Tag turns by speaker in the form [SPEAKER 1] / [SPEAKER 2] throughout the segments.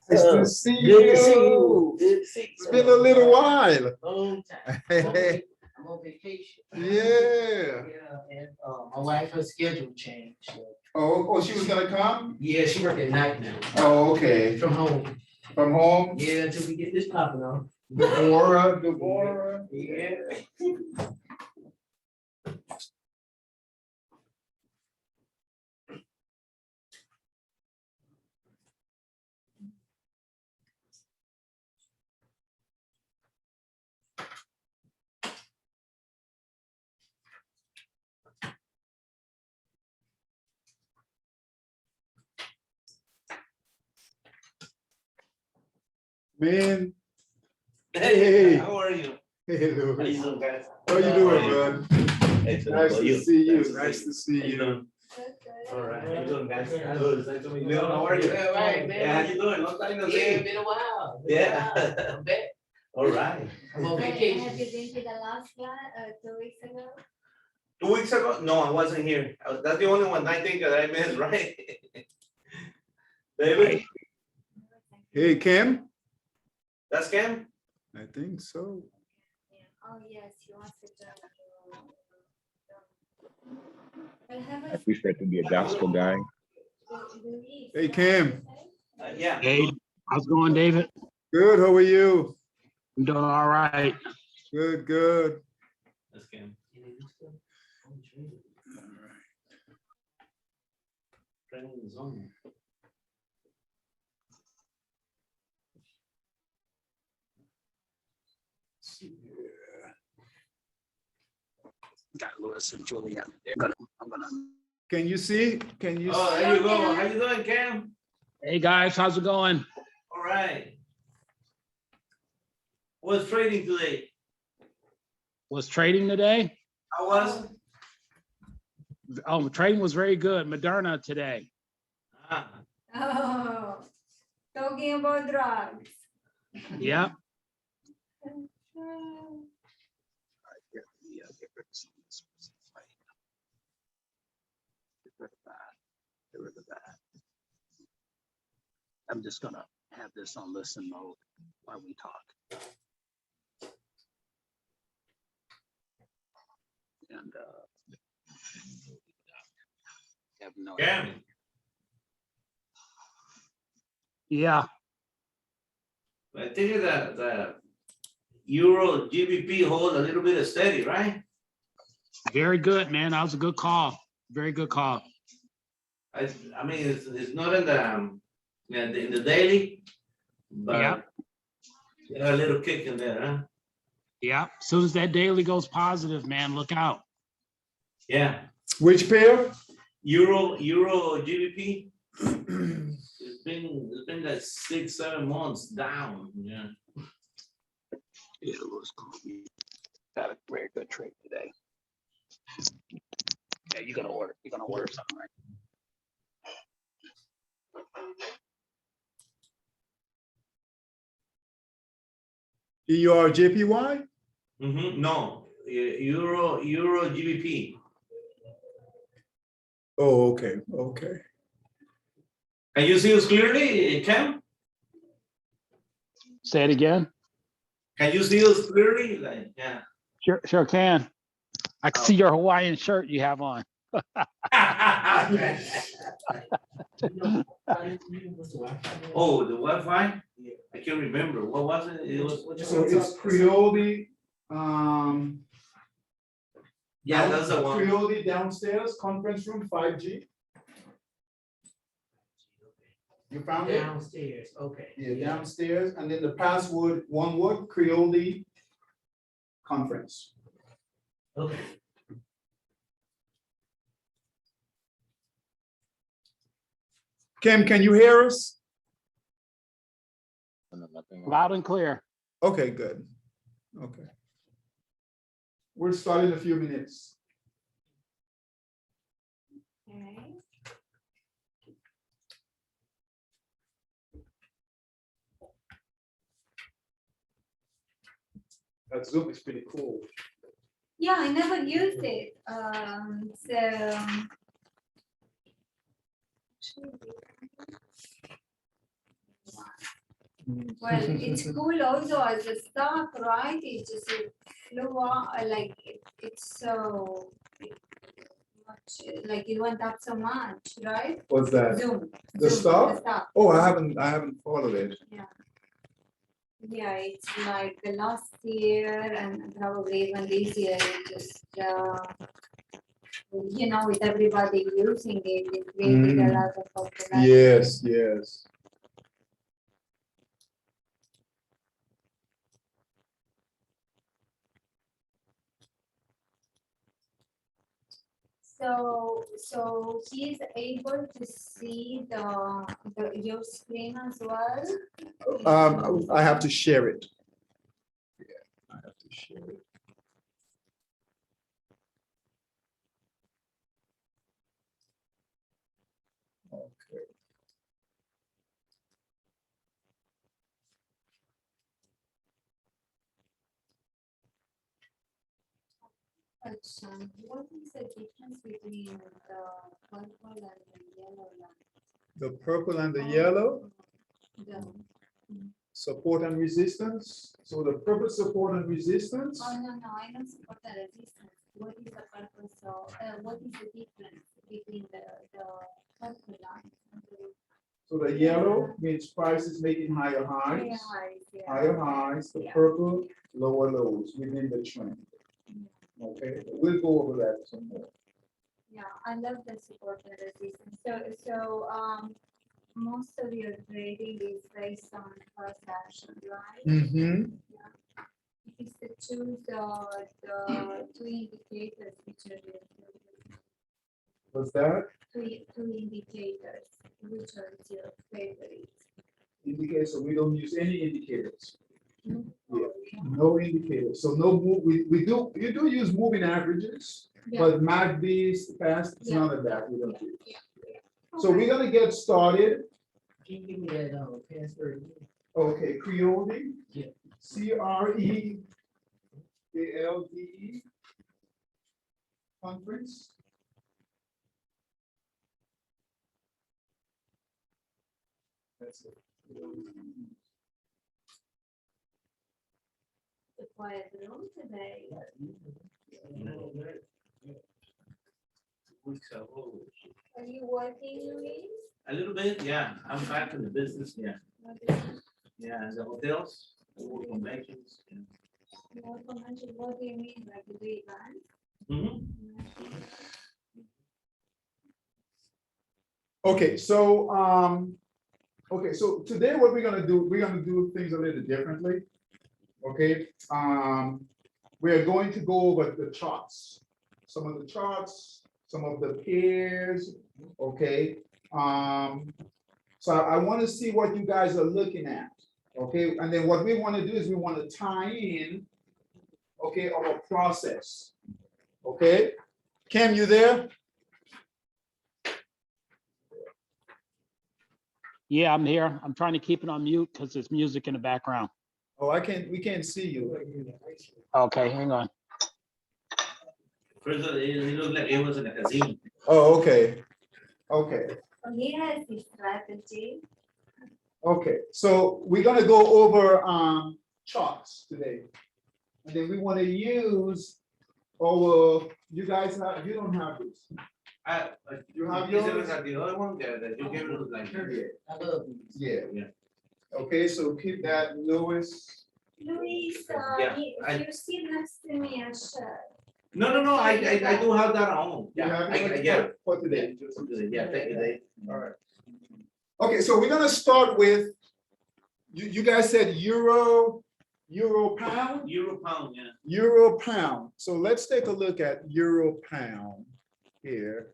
[SPEAKER 1] Nice to see
[SPEAKER 2] Good
[SPEAKER 1] you.
[SPEAKER 2] to see you. Good to see you.
[SPEAKER 1] It's been a little while.
[SPEAKER 2] Long time. I'm on vacation.
[SPEAKER 1] Yeah.
[SPEAKER 2] Yeah, and my wife, her schedule changed. So.
[SPEAKER 1] Oh, she was gonna come?
[SPEAKER 2] Yeah, she work at night now.
[SPEAKER 1] Oh, okay.
[SPEAKER 2] From home.
[SPEAKER 1] From home?
[SPEAKER 2] Yeah, until we get this popping off.
[SPEAKER 1] Deborah.
[SPEAKER 2] Yeah.
[SPEAKER 1] Man.
[SPEAKER 3] Hey, how are you?
[SPEAKER 1] Hey,
[SPEAKER 3] How
[SPEAKER 1] Louis.
[SPEAKER 3] you doing, guys?
[SPEAKER 1] How you doing, man?
[SPEAKER 3] Excellent.
[SPEAKER 1] Nice
[SPEAKER 3] How are
[SPEAKER 1] to see you.
[SPEAKER 3] Nice
[SPEAKER 1] Nice to see
[SPEAKER 3] How you
[SPEAKER 1] you.
[SPEAKER 3] doing? All right. How you doing, guys?
[SPEAKER 2] Good.
[SPEAKER 3] Good. Nice to meet you. How are you?
[SPEAKER 2] All right, man.
[SPEAKER 3] Yeah, how you doing? Long time no
[SPEAKER 2] Yeah,
[SPEAKER 3] see.
[SPEAKER 2] been a while.
[SPEAKER 3] Yeah.
[SPEAKER 2] I'm back.
[SPEAKER 3] All right.
[SPEAKER 2] I'm on
[SPEAKER 4] Have
[SPEAKER 2] vacation.
[SPEAKER 4] you been to the last class 2 weeks ago?
[SPEAKER 3] 2 weeks ago? No, I wasn't here. That's the only one I think that I missed, right? David,
[SPEAKER 1] Hey, Kim?
[SPEAKER 3] that's Cam?
[SPEAKER 1] I think so.
[SPEAKER 4] Yeah. Oh yes, he wants to join. But have
[SPEAKER 5] I prefer to be a gospel guy.
[SPEAKER 4] Luis,
[SPEAKER 1] Hey,
[SPEAKER 4] what
[SPEAKER 1] Kim.
[SPEAKER 4] did you say?
[SPEAKER 3] Yeah.
[SPEAKER 6] Hey, how's it going, David?
[SPEAKER 1] Good, how are you?
[SPEAKER 6] I'm doing all right.
[SPEAKER 1] Good, good.
[SPEAKER 3] That's Cam. Training zone.
[SPEAKER 6] Got Louis and Julia. I'm gonna.
[SPEAKER 1] Can you see? Can you?
[SPEAKER 3] Oh,
[SPEAKER 1] see?
[SPEAKER 3] there you go. How you doing, Cam?
[SPEAKER 6] Hey guys, how's it going?
[SPEAKER 3] All right. What's trading today?
[SPEAKER 6] Was trading today?
[SPEAKER 3] How was it?
[SPEAKER 6] Oh, trading was very good. Moderna today.
[SPEAKER 3] Ah,
[SPEAKER 4] Oh, talking about drugs.
[SPEAKER 6] Yeah. I'm just gonna have this on listen mode while we talk. And have no.
[SPEAKER 3] Cam.
[SPEAKER 6] Yeah,
[SPEAKER 3] I think that the Euro GBP hold a little bit of steady, right?
[SPEAKER 6] very good, man. That was a good call. Very good call.
[SPEAKER 3] I mean, it's not in the in the daily, but
[SPEAKER 6] Yeah.
[SPEAKER 3] a little kick in there, huh?
[SPEAKER 6] Yeah. As soon as that daily goes positive, man, look out.
[SPEAKER 3] Yeah.
[SPEAKER 1] Which pair?
[SPEAKER 3] Euro GBP. It's been like 6-7 months down. Yeah.
[SPEAKER 6] It was cool. Got a very good trade today. Yeah, you're gonna order something, right?
[SPEAKER 1] EUR-JPY?
[SPEAKER 3] No, Euro GBP.
[SPEAKER 1] Oh, okay, okay.
[SPEAKER 3] Can you see us clearly, Cam?
[SPEAKER 6] Say it again.
[SPEAKER 3] Can you see us clearly? Like, yeah.
[SPEAKER 6] Sure can. I can see your Hawaiian shirt you have on.
[SPEAKER 3] Oh, the Wi-Fi? I can't remember. What was it? It was.
[SPEAKER 1] So it's Creole,
[SPEAKER 3] Yeah, that's the one.
[SPEAKER 1] Creole downstairs, conference room, 5G. You found it?
[SPEAKER 2] Downstairs, okay.
[SPEAKER 1] Yeah, downstairs, and then the password, one word, Creole conference.
[SPEAKER 2] Okay.
[SPEAKER 1] Kim, can you hear us?
[SPEAKER 6] Loud and clear.
[SPEAKER 1] Okay, good. Okay. We'll start in a few minutes.
[SPEAKER 4] Okay.
[SPEAKER 1] That Zoom is pretty cool.
[SPEAKER 4] Yeah, I never used it. Well, it's cool also as a stock, right? It just flew up, like it's so much, like it went up so much, right?
[SPEAKER 1] What's that?
[SPEAKER 4] Zoom.
[SPEAKER 1] The
[SPEAKER 4] Zoom,
[SPEAKER 1] stock?
[SPEAKER 4] The stock.
[SPEAKER 1] Oh, I haven't followed it.
[SPEAKER 4] Yeah, it's like the last year and probably even this year, it just, with everybody using it, it created a lot of popularity.
[SPEAKER 1] Yes, yes.
[SPEAKER 4] So he's able to see your screen as well?
[SPEAKER 1] I have to share it. Yeah, I have to share it. Okay.
[SPEAKER 4] What is the difference between the purple and the yellow line?
[SPEAKER 1] The purple and the yellow,
[SPEAKER 4] The-
[SPEAKER 1] support and resistance. So the purple support and resistance.
[SPEAKER 4] Oh, no, I don't support the resistance. What is the purpose of, what is the difference between the purple line? And the
[SPEAKER 1] So the yellow means price is making higher
[SPEAKER 4] higher
[SPEAKER 1] highs.
[SPEAKER 4] highs? Yeah.
[SPEAKER 1] Higher highs, the
[SPEAKER 4] Yeah.
[SPEAKER 1] purple, lower lows within the trend. Okay, we'll go over that some more.
[SPEAKER 4] Yeah, I love the support and resistance. So, most of your trading is based on first action, right?
[SPEAKER 1] Mm-hmm.
[SPEAKER 4] If you to choose the two indicators, which are
[SPEAKER 1] What's that?
[SPEAKER 4] two indicators, which are your favorite?
[SPEAKER 1] Indicator, we don't use any indicators.
[SPEAKER 4] Oh, yeah.
[SPEAKER 1] No indicators. So no move, you do use moving averages,
[SPEAKER 4] Yeah.
[SPEAKER 1] but MACD's past,
[SPEAKER 4] Yeah.
[SPEAKER 1] none of that we don't use.
[SPEAKER 4] Yeah.
[SPEAKER 1] So we're gonna get started.
[SPEAKER 2] Can you give me that, password?
[SPEAKER 1] Okay, Creole.
[SPEAKER 2] Yeah.
[SPEAKER 1] CREALDE conference. That's it.
[SPEAKER 4] The quiet room today.
[SPEAKER 3] Weeks ago.
[SPEAKER 4] Are you working, Luis?
[SPEAKER 3] A little bit, yeah. I'm back in the business, yeah.
[SPEAKER 4] What is it?
[SPEAKER 3] Yeah, the hotels, the conventions. Yeah.
[SPEAKER 4] What convention? What do you mean, like the event?
[SPEAKER 3] Mhm.
[SPEAKER 1] Okay, so today what we're gonna do things a little differently. Okay, we're going to go over the charts, some of the charts, some of the pairs. Okay, so I want to see what you guys are looking at. Okay, and then what we want to do is we want to tie in, okay, our process. Okay, Cam, you there?
[SPEAKER 7] Yeah, I'm here. I'm trying to keep it on mute because there's music in the background.
[SPEAKER 1] Oh, we can't see you.
[SPEAKER 7] Okay, hang on.
[SPEAKER 3] First, it looked like it was in a casino.
[SPEAKER 1] Oh, okay. Okay.
[SPEAKER 4] Oh, he has his strategy.
[SPEAKER 1] Okay. So we're gonna go over charts today. And then we want to use our, you don't have this. You have
[SPEAKER 3] Is it
[SPEAKER 1] yours?
[SPEAKER 3] like the other one that you gave it like?
[SPEAKER 2] I love these.
[SPEAKER 1] Yeah.
[SPEAKER 3] Yeah.
[SPEAKER 1] Okay, so keep that, Louis.
[SPEAKER 4] Luis,
[SPEAKER 3] Yeah,
[SPEAKER 4] you sit next to me and share.
[SPEAKER 3] No, I do have that at home.
[SPEAKER 1] You
[SPEAKER 3] Yeah,
[SPEAKER 1] have yours
[SPEAKER 3] yeah.
[SPEAKER 1] for today.
[SPEAKER 3] Yeah, thank you, Dave.
[SPEAKER 1] All right. Okay, so we're gonna start with, you guys said euro pound?
[SPEAKER 3] Euro pound, yeah.
[SPEAKER 1] Euro pound. So let's take a look at euro pound here.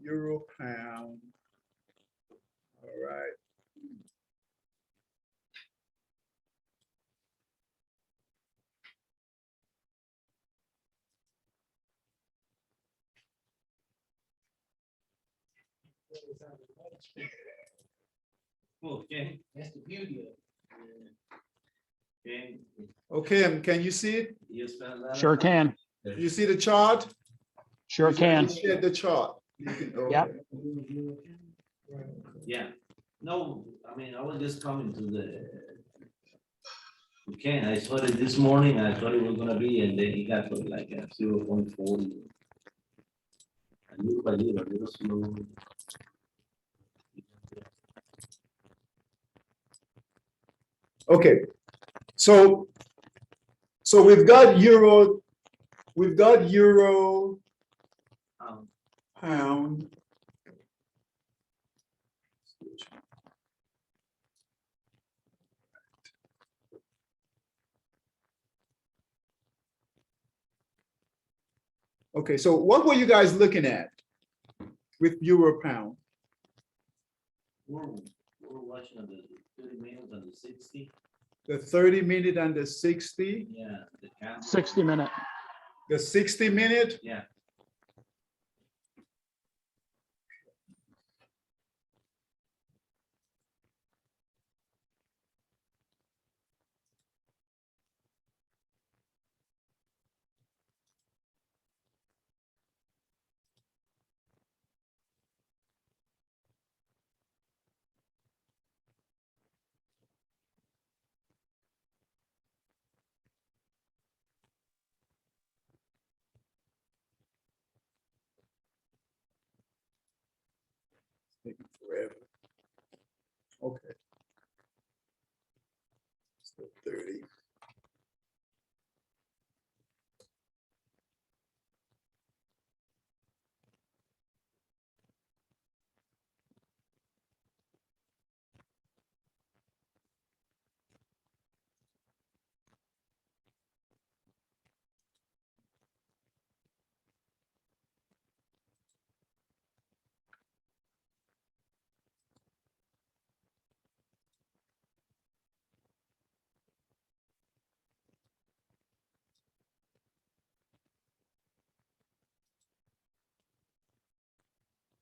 [SPEAKER 1] Euro pound. All right.
[SPEAKER 3] Okay.
[SPEAKER 2] That's the beauty of it.
[SPEAKER 3] Okay.
[SPEAKER 1] Okay, and can you see it?
[SPEAKER 3] You spend that.
[SPEAKER 7] Sure can.
[SPEAKER 1] You see the chart?
[SPEAKER 7] Sure can.
[SPEAKER 1] Share the chart. You can- okay.
[SPEAKER 7] Yep.
[SPEAKER 3] Yeah. No, I mean, I was just coming to the. You can, I saw it this morning, I thought it was gonna be, and then it got to like a 0.40. Little by little slow.
[SPEAKER 1] Okay, so we've got euro,
[SPEAKER 3] Um,
[SPEAKER 1] pound. Okay, so what were you guys looking at with euro pound?
[SPEAKER 3] we're watching on the 30 minutes on the 60,
[SPEAKER 1] The 30-minute and the 60,
[SPEAKER 3] yeah, the candle.
[SPEAKER 7] 60-minute.
[SPEAKER 1] the 60-minute?
[SPEAKER 3] Yeah,
[SPEAKER 1] Taking forever. Okay. Still 30.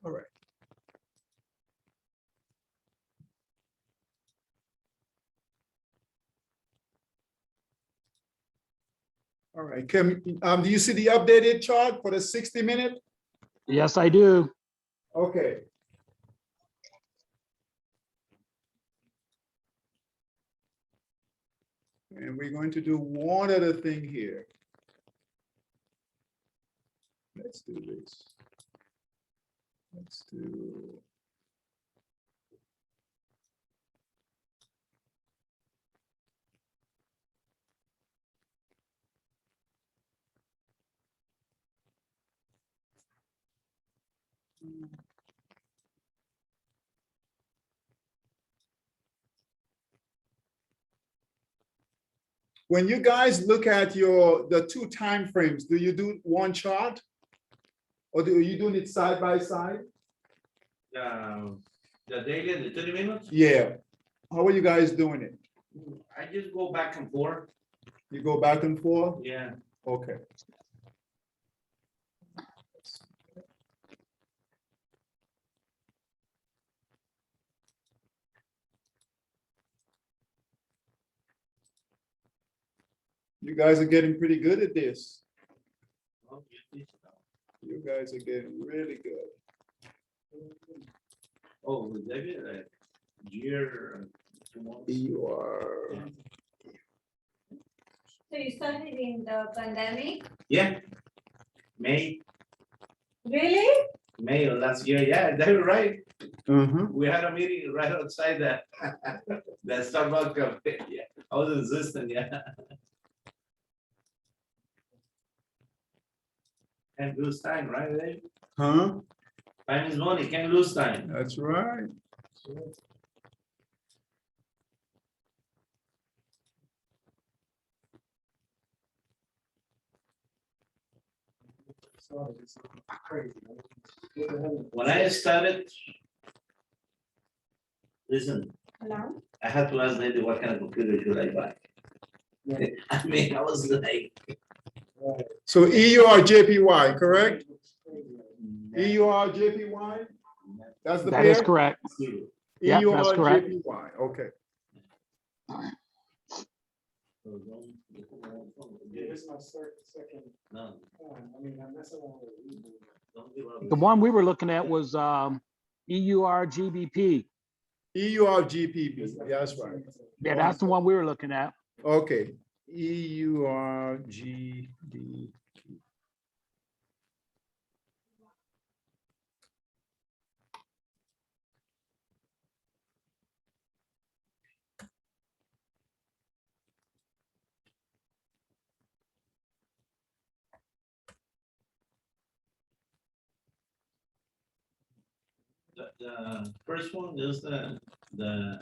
[SPEAKER 1] All right. All right, Kim, do you see the updated chart for the 60-minute?
[SPEAKER 7] Yes, I do.
[SPEAKER 1] Okay. And we're going to do one other thing here. Let's do this. Let's do. When you guys look at the two time frames, do you do one chart? Or are you doing it side by side?
[SPEAKER 3] the daily and the 30 minutes,
[SPEAKER 1] Yeah. How are you guys doing it?
[SPEAKER 3] I just go back and forth,
[SPEAKER 1] You go back and forth?
[SPEAKER 3] yeah.
[SPEAKER 1] Okay. You guys are getting pretty good at this. You guys are getting really good.
[SPEAKER 3] Oh, was that it? Like year, 2 months?
[SPEAKER 1] You are.
[SPEAKER 4] So you started in the pandemic?
[SPEAKER 3] Yeah. May
[SPEAKER 4] Really?
[SPEAKER 3] of last year, yeah, that's right.
[SPEAKER 1] Mm-hmm.
[SPEAKER 3] We had a meeting right outside that, that Starbucks cafe, yeah, I was insisting, yeah. Can't lose time, right, Dave?
[SPEAKER 1] Huh?
[SPEAKER 3] Time is money, can't lose time.
[SPEAKER 1] That's right.
[SPEAKER 3] When I started, listen,
[SPEAKER 4] Hello?
[SPEAKER 3] I had to ask Lady what kind of computer should I buy? I mean, I was like.
[SPEAKER 1] So EUR-JPY, correct? EUR-JPY? That's the
[SPEAKER 7] That is
[SPEAKER 1] pair?
[SPEAKER 7] correct. Yep, that's correct.
[SPEAKER 1] EUR-JPY, okay.
[SPEAKER 8] This is my second
[SPEAKER 3] No,
[SPEAKER 8] one. I mean, I'm messing around with
[SPEAKER 3] don't give up.
[SPEAKER 7] The one we were looking at was EUR GBP.
[SPEAKER 1] EURGPB, that's right.
[SPEAKER 7] Yeah, that's the one we were looking at.
[SPEAKER 1] Okay, EURGB.
[SPEAKER 3] The first one is the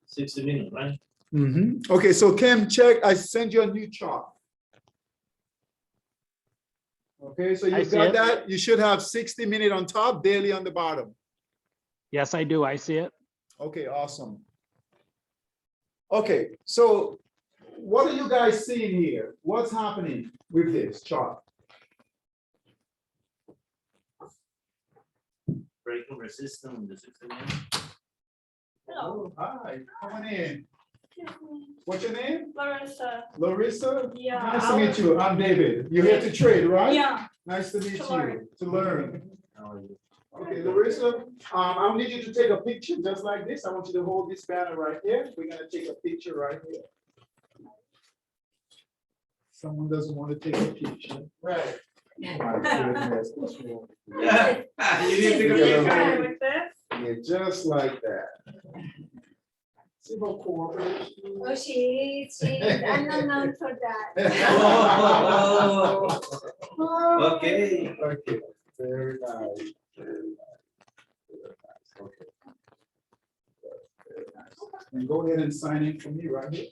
[SPEAKER 3] 60 minute, right?
[SPEAKER 1] Okay, so Kim, check, I sent you a new chart. Okay, so
[SPEAKER 7] I
[SPEAKER 1] you
[SPEAKER 7] see
[SPEAKER 1] got
[SPEAKER 7] it.
[SPEAKER 1] that? You should have 60-minute on top, daily on the bottom.
[SPEAKER 7] Yes, I do. I see it.
[SPEAKER 1] Okay, awesome. Okay, so what are you guys seeing here? What's happening with this chart?
[SPEAKER 3] Breaking resistance in the 60 minute.
[SPEAKER 1] Oh, hi, coming in. What's your name?
[SPEAKER 9] Larissa,
[SPEAKER 1] Larissa?
[SPEAKER 9] yeah.
[SPEAKER 1] Nice to meet you. I'm David. You're here to trade, right?
[SPEAKER 9] Yeah,
[SPEAKER 1] Nice to meet
[SPEAKER 9] To
[SPEAKER 1] you.
[SPEAKER 9] learn.
[SPEAKER 1] To learn.
[SPEAKER 3] How are you?
[SPEAKER 1] Okay, Larissa, I'll need you to take a picture just like this. I want you to hold this banner right here. We're gonna take a picture right here. Someone doesn't want to take a picture.
[SPEAKER 2] Right.
[SPEAKER 1] Oh my goodness, what's wrong?
[SPEAKER 3] Yeah, you need to
[SPEAKER 1] Yeah.
[SPEAKER 3] go.
[SPEAKER 9] okay with this.
[SPEAKER 1] Yeah, just like that. See how cooperative she is?
[SPEAKER 4] Oh, she's, I'm not known for that.
[SPEAKER 3] Oh, okay.
[SPEAKER 1] Okay, very nice, very nice. Very nice, okay. Very nice. And go ahead and sign in for me right here.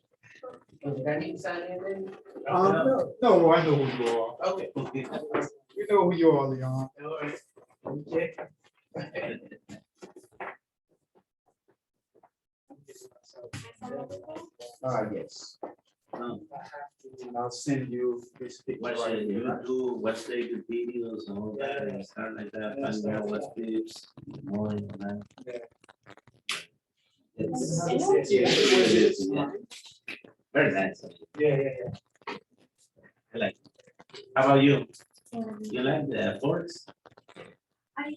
[SPEAKER 2] I need to sign in then?
[SPEAKER 1] No, I know who you are.
[SPEAKER 2] Okay.
[SPEAKER 1] You know who you are, Leon.
[SPEAKER 2] All right. Okay.
[SPEAKER 1] Yes.
[SPEAKER 3] No,
[SPEAKER 1] I'll send you this picture
[SPEAKER 3] watch
[SPEAKER 1] right
[SPEAKER 3] the
[SPEAKER 1] here.
[SPEAKER 3] YouTube, watch the good videos and all that, and start like that, find out what tips, more and that. It's- yeah. Very nice.
[SPEAKER 2] Yeah.
[SPEAKER 3] I like it. How about you? You like the Forex?
[SPEAKER 4] I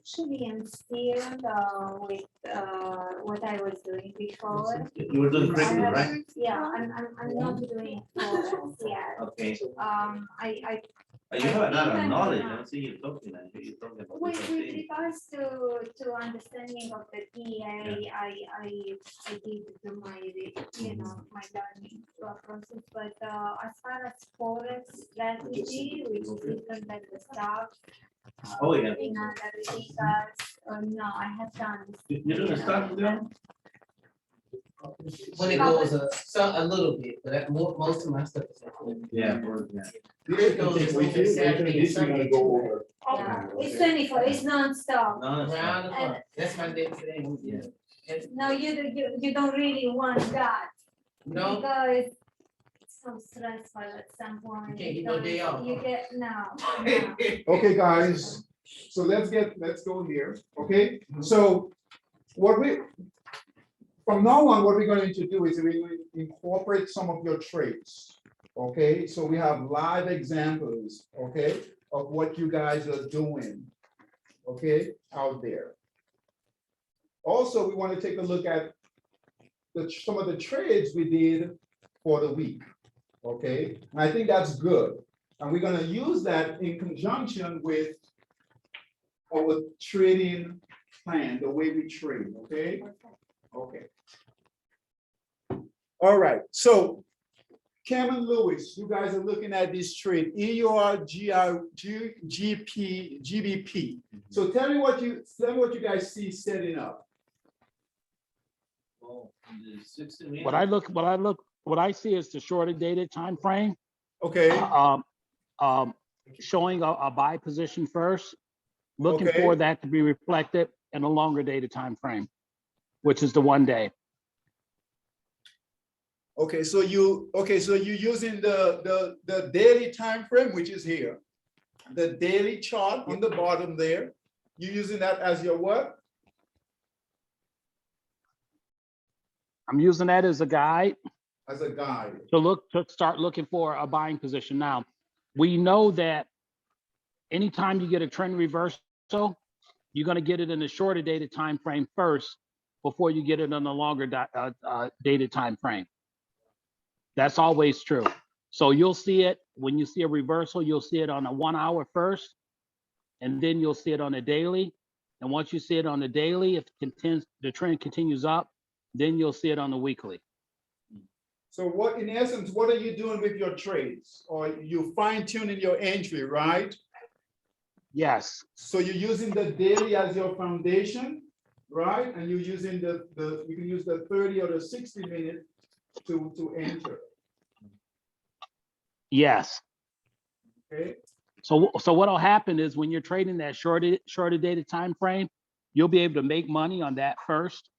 [SPEAKER 4] actually am still with what I was doing before.
[SPEAKER 3] You were doing
[SPEAKER 4] I
[SPEAKER 3] crypto, right?
[SPEAKER 4] haven't- Yeah, I'm not doing Forex yet.
[SPEAKER 3] Okay,
[SPEAKER 4] I
[SPEAKER 3] but you have a lot of
[SPEAKER 4] think I'm
[SPEAKER 3] knowledge,
[SPEAKER 4] not.
[SPEAKER 3] I see you talking, I hear you talking about
[SPEAKER 4] With
[SPEAKER 3] different things.
[SPEAKER 4] regards to understanding of the PA, I did do my, my learning process, but as far as Forex strategy, which is different than the stock.
[SPEAKER 3] Oh, yeah.
[SPEAKER 4] In analytics, no, I have done.
[SPEAKER 3] You doing stock now?
[SPEAKER 2] When it goes a little bit, but most of my stuff is.
[SPEAKER 3] Yeah, Forex, yeah.
[SPEAKER 2] It goes over Saturday and Sunday.
[SPEAKER 1] over.
[SPEAKER 4] Yeah, it's 24, it's non-stop.
[SPEAKER 3] No, it's
[SPEAKER 2] Round
[SPEAKER 3] not.
[SPEAKER 2] the clock. That's my day today.
[SPEAKER 3] Yeah.
[SPEAKER 4] No, you don't really want that.
[SPEAKER 2] No,
[SPEAKER 4] Because it's so stressful at some point.
[SPEAKER 2] You can't get no day off,
[SPEAKER 4] You
[SPEAKER 2] huh?
[SPEAKER 4] get, no.
[SPEAKER 1] Okay, guys, so let's go here, okay? So from now on, what we're going to do is we're going to incorporate some of your traits, okay? So we have live examples, okay, of what you guys are doing, okay, out there. Also, we want to take a look at some of the trades we did for the week, okay? And I think that's good. And we're gonna use that in conjunction with our trading plan, the way we trade, okay? Okay. All right, so Cam and Lewis, you guys are looking at this trade, GBP. So tell me what you guys see setting up.
[SPEAKER 3] Well, the 60 minutes.
[SPEAKER 7] What I see is the shorter dated time frame.
[SPEAKER 1] Okay,
[SPEAKER 7] Showing a buy position first, looking
[SPEAKER 1] Okay.
[SPEAKER 7] for that to be reflected in a longer dated time frame, which is the 1 day.
[SPEAKER 1] okay, so you're using the daily time frame, which is here. The daily chart on the bottom there. You're using that as your what?
[SPEAKER 7] I'm using that as a guide
[SPEAKER 1] As a guide.
[SPEAKER 7] to start looking for a buying position. Now, we know that anytime you get a trend reversal, you're going to get it in a shorter dated time frame first before you get it on a longer dated time frame. That's always true. So you'll see it when you see a reversal, you'll see it on a 1 hour first, and then you'll see it on a daily. And once you see it on the daily, if the trend continues up, then you'll see it on the weekly.
[SPEAKER 1] So what, in essence, what are you doing with your trades? Or you fine tuning your entry, right?
[SPEAKER 7] Yes,
[SPEAKER 1] So you're using the daily as your foundation, right? And you're using you can use the 30 or the 60 minute to enter,
[SPEAKER 7] yes.
[SPEAKER 1] okay?
[SPEAKER 7] So what'll happen is when you're trading that shorter dated time frame, you'll be able to make money on that first.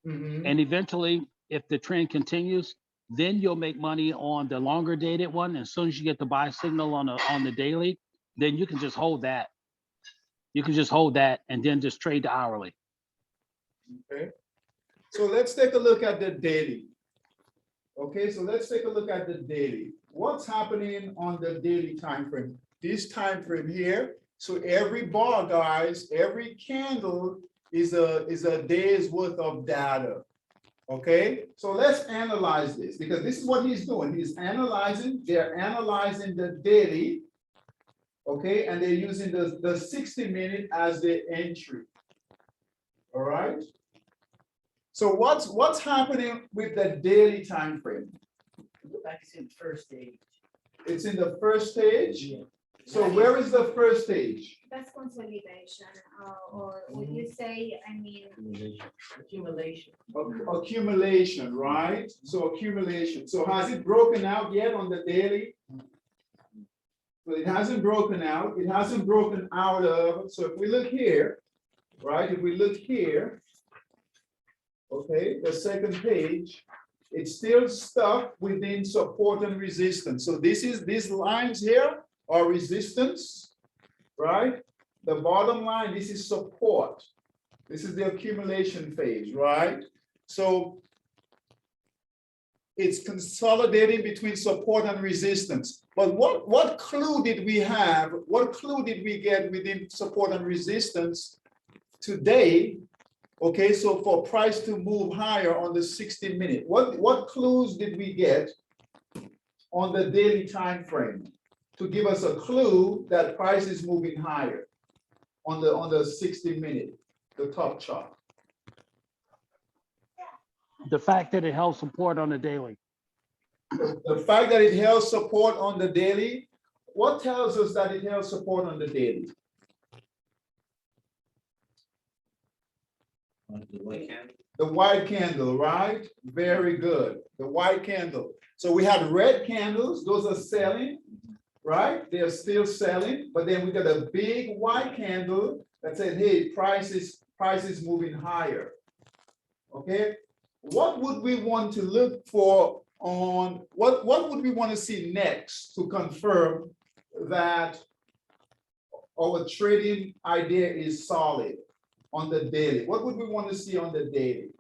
[SPEAKER 1] Mhm.
[SPEAKER 7] And eventually, if the trend continues, then you'll make money on the longer dated one. As soon as you get the buy signal on the daily, then you can just hold that. You can just hold that and then just trade the hourly.
[SPEAKER 1] Okay, so let's take a look at the daily. Okay, so let's take a look at the daily. What's happening on the daily time frame? This time frame here. So every bar, guys, every candle is a day's worth of data. Okay, so let's analyze this because this is what he's doing. They're analyzing the daily. Okay, and they're using the 60 minute as the entry. All right. So what's happening with the daily time frame?
[SPEAKER 2] Like I said, first stage.
[SPEAKER 1] It's in the first stage.
[SPEAKER 2] Yeah.
[SPEAKER 1] So where is the first stage?
[SPEAKER 4] That's consolidation, or would you say, I mean,
[SPEAKER 2] Accumulation.
[SPEAKER 1] Accumulation, right? So accumulation. So has it broken out yet on the daily? So it hasn't broken out. It hasn't broken out of. So if we look here, right? If we look here, okay, the second page, it's still stuck within support and resistance. So these lines here are resistance, right? The bottom line, this is support. This is the accumulation phase, right? So it's consolidating between support and resistance. But what clue did we have? What clue did we get within support and resistance today? Okay, so for price to move higher on the 60 minute, what clues did we get on the daily time frame to give us a clue that price is moving higher on the 60 minute, the top chart?
[SPEAKER 7] The fact that it held support on the daily.
[SPEAKER 1] The fact that it held support on the daily, what tells us that it held support on the daily? The white candle, right? Very good. The white candle. So we had red candles, those are selling, right? They're still selling, but then we got a big white candle that said, hey, price is moving higher. Okay, what would we want to look for on what would we want to see next to confirm that our trading idea is solid on the daily? What would we want to see on the daily?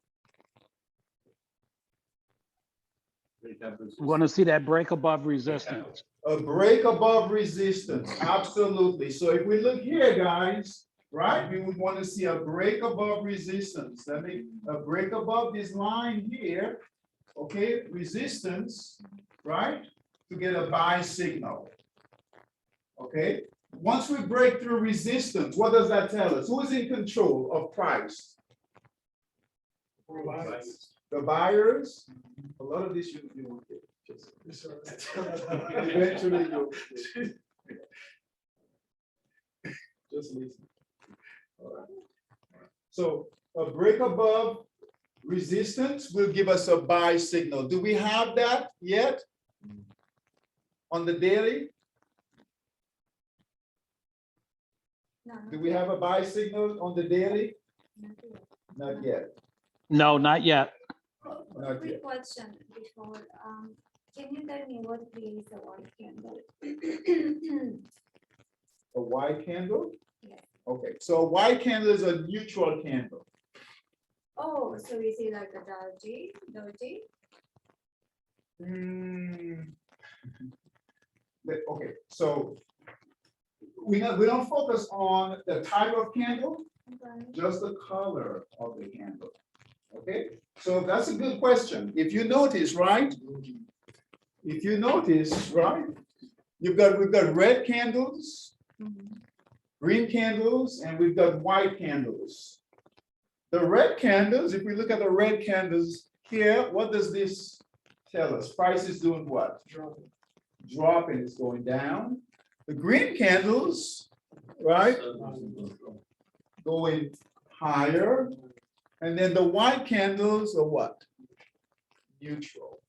[SPEAKER 7] We want to see that break above resistance.
[SPEAKER 1] A break above resistance, absolutely. So if we look here, guys, right, we would want to see a break above resistance. That means a break above this line here, okay, resistance, right, to get a buy signal. Okay, once we break through resistance, what does that tell us? Who is in control of price? The buyers. A lot of this you won't get. Eventually you'll just listen. All right. So a break above resistance will give us a buy signal. Do we have that yet on the daily?
[SPEAKER 4] no,
[SPEAKER 1] Do we have a buy signal on the daily?
[SPEAKER 4] not yet.
[SPEAKER 1] Not yet.
[SPEAKER 7] No, not yet.
[SPEAKER 1] Not
[SPEAKER 4] Quick
[SPEAKER 1] yet.
[SPEAKER 4] question before, can you tell me what is a white candle?
[SPEAKER 1] A white candle?
[SPEAKER 4] Yes.
[SPEAKER 1] Okay, so a white candle is a neutral candle.
[SPEAKER 4] Oh, so is it like a doji?
[SPEAKER 1] Okay, so we don't focus on the type of candle,
[SPEAKER 4] Okay.
[SPEAKER 1] just the color of the candle. Okay, so that's a good question. If you notice, right? If you notice, right? We've got red candles,
[SPEAKER 4] Mhm.
[SPEAKER 1] green candles, and we've got white candles. The red candles, if we look at the red candles here, what does this tell us? Price is doing what? Dropping, it's going down. The green candles, right, going higher. And then the white candles are what? Neutral.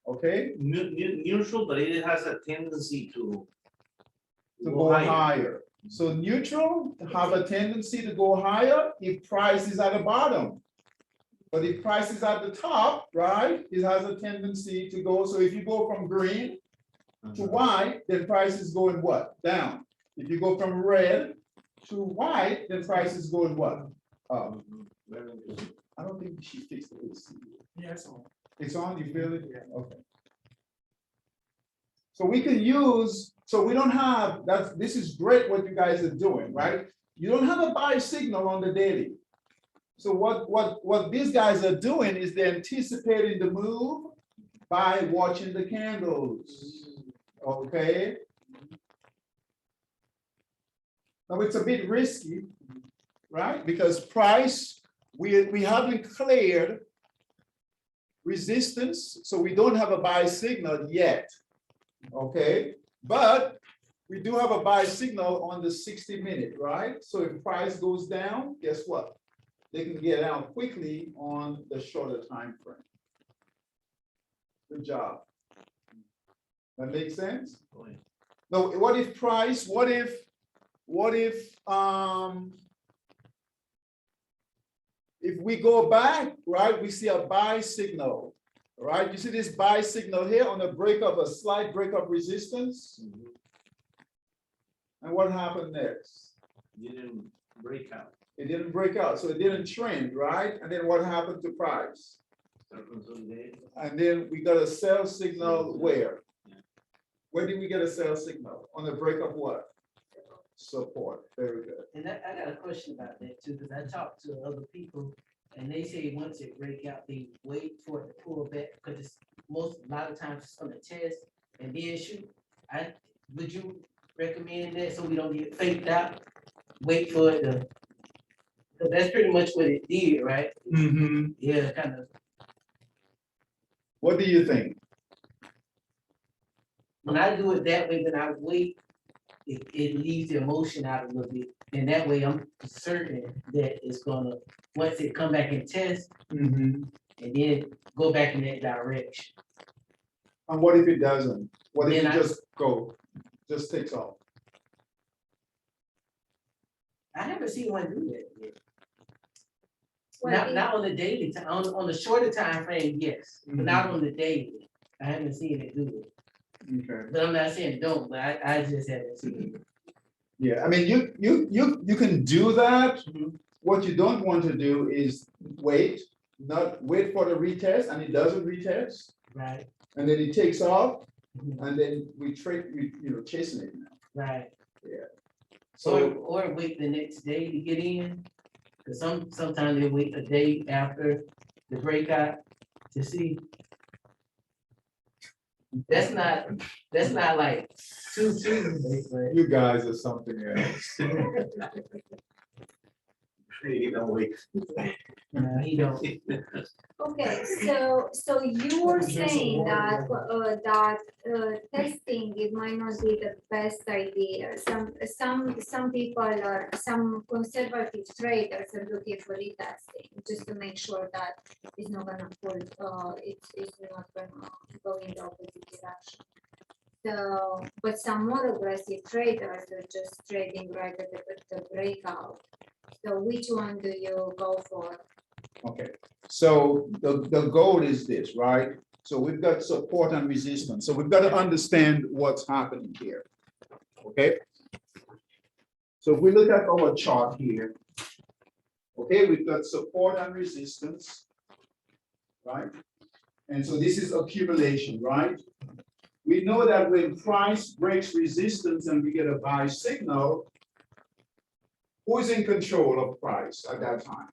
[SPEAKER 1] Okay,
[SPEAKER 3] Neutral, but it has a tendency to
[SPEAKER 1] go higher. So neutral have a tendency to go higher if price is at the bottom. But if price is at the top, right, it has a tendency to go. So if you go from green to white, then price is going what? Down. If you go from red to white, then price is going what? Up. I don't think she fixed the AC.
[SPEAKER 8] Yes.
[SPEAKER 1] It's on, you feel it? Yeah. Okay. So we can use, so we don't have, this is great what you guys are doing, right? You don't have a buy signal on the daily. So what these guys are doing is they're anticipating the move by watching the candles. Okay. Now it's a bit risky, right? Because price, we haven't cleared resistance, so we don't have a buy signal yet. Okay, but we do have a buy signal on the 60-minute, right? So if price goes down, guess what? They can get out quickly on the shorter time frame. Good job. That makes sense? Now, what if price, what if we go back, right, we see a buy signal, right? You see this buy signal here on the break of a slight break of resistance. And what happened next?
[SPEAKER 3] Didn't break out.
[SPEAKER 1] It didn't break out, so it didn't trend, right? And then what happened to price? And then we got a sell signal where? Where did we get a sell signal? On the break of what? Support. Very good.
[SPEAKER 2] And I got a question about that too, because I talked to other people and they say once it break out, they wait for it to pull back because it's a lot of times it's gonna test and then shoot. Would you recommend that so we don't get faked out? Wait for it to, because that's pretty much what it did, right?
[SPEAKER 1] Mm-hmm.
[SPEAKER 2] Yeah, kind of.
[SPEAKER 1] What do you think?
[SPEAKER 2] When I do it that way, then I wait, it leaves the emotion out a little bit. And that way I'm certain that it's gonna, once it come back and test,
[SPEAKER 1] Mm-hmm.
[SPEAKER 2] and then go back in that direction.
[SPEAKER 1] And what if it doesn't? What if
[SPEAKER 2] Then
[SPEAKER 1] it just takes off?
[SPEAKER 2] I never seen one do that yet.
[SPEAKER 4] What
[SPEAKER 2] Not,
[SPEAKER 4] if-
[SPEAKER 2] not on the daily time, on the shorter time frame, yes, but not on the daily. I haven't seen it do it.
[SPEAKER 1] Okay.
[SPEAKER 2] But I'm not saying don't, but I just haven't seen it.
[SPEAKER 1] Yeah, I mean, you can do that. What you don't want to do is wait for the retest, and it doesn't retest,
[SPEAKER 2] Right,
[SPEAKER 1] and then it takes off,
[SPEAKER 2] mhm,
[SPEAKER 1] and then we chasing it now.
[SPEAKER 2] right.
[SPEAKER 1] So
[SPEAKER 2] Or wait the next day to get in, cause sometimes they wait a day after the breakout to see. That's not like too Tuesdays, but.
[SPEAKER 1] you guys are something else.
[SPEAKER 3] You don't wait.
[SPEAKER 2] He don't.
[SPEAKER 4] Okay, so you were saying that, testing, it might not be the best idea. Some people are, some conservative traders are looking for retesting, just to make sure that it's not gonna pull, it's not gonna go in the opposite direction. So, but some more aggressive traders are just trading right at the breakout. So which one do you go for?
[SPEAKER 1] Okay, so the goal is this, right? So we've got support and resistance. So we've got to understand what's happening here. Okay. So if we look at our chart here, okay, we've got support and resistance, right? And so this is accumulation, right? We know that when price breaks resistance and we get a buy signal, Who is in control of price at that time?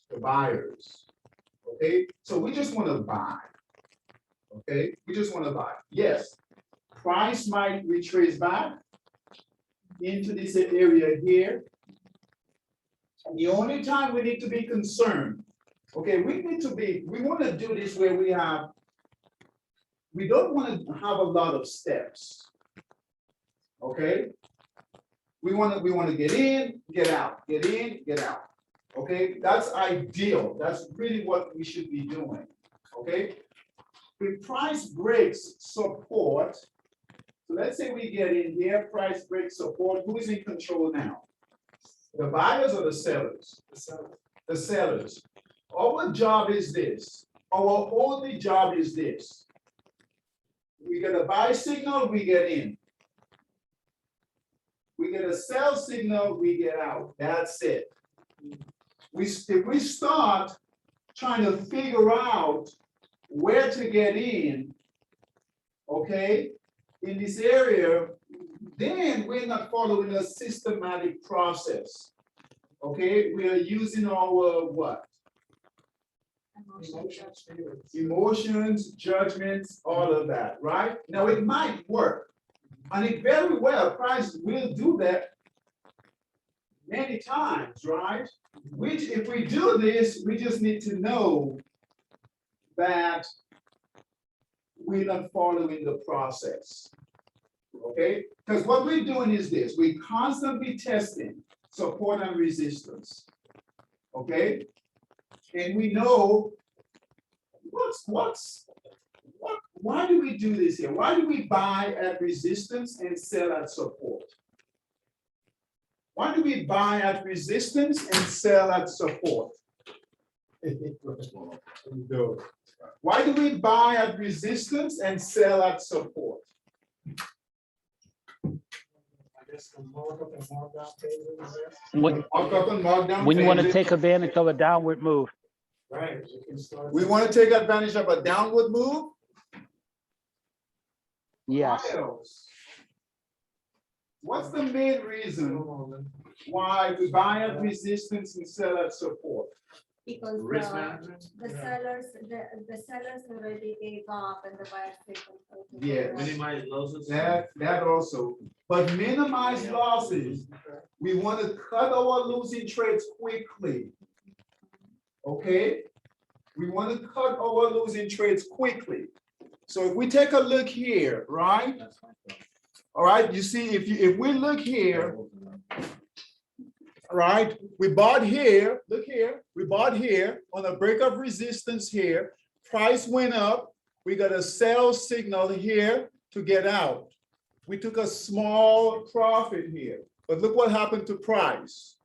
[SPEAKER 1] The buyers. Okay, so we just want to buy. Okay, we just want to buy. Yes, price might retrace back into this area here. The only time we need to be concerned, okay, we want to do this where we don't want to have a lot of steps. Okay, we want to get in, get out, get in, get out. Okay, that's ideal. That's really what we should be doing. Okay, if price breaks support, so let's say we get in here, price breaks support, who is in control now? The buyers or the sellers? The sellers. Our job is this. Our only job is this. We get a buy signal, we get in. We get a sell signal, we get out. That's it. If we start trying to figure out where to get in, okay, in this area, then we're not following a systematic process. Okay, we are using our what? Emotions, judgments, all of that, right? Now it might work, and it very well, price will do that many times, right? Which, if we do this, we just need to know that we're not following the process. Okay, because what we're doing is this: we constantly testing support and resistance. Okay, and we know why do we do this here? Why do we buy at resistance and sell at support? Why do we buy at resistance and sell at support? Why do we buy at resistance and sell at support?
[SPEAKER 7] When you want to take advantage of a downward move.
[SPEAKER 8] Right.
[SPEAKER 1] We want to take advantage of a downward move?
[SPEAKER 7] Yes.
[SPEAKER 1] Why else? What's the main reason why we buy at resistance and sell at support?
[SPEAKER 4] Because
[SPEAKER 3] Risk management?
[SPEAKER 4] the sellers already gave up and the buyers taken.
[SPEAKER 1] Yes.
[SPEAKER 3] Minimize losses.
[SPEAKER 1] That also, but minimize losses. We want to cut our losing trades quickly. Okay? We want to cut our losing trades quickly. So if we take a look here, right? All right, you see, if we look here, right, we bought here, look here, we bought here on a break of resistance here, price went up, we got a sell signal here to get out. We took a small profit here, but look what happened to price.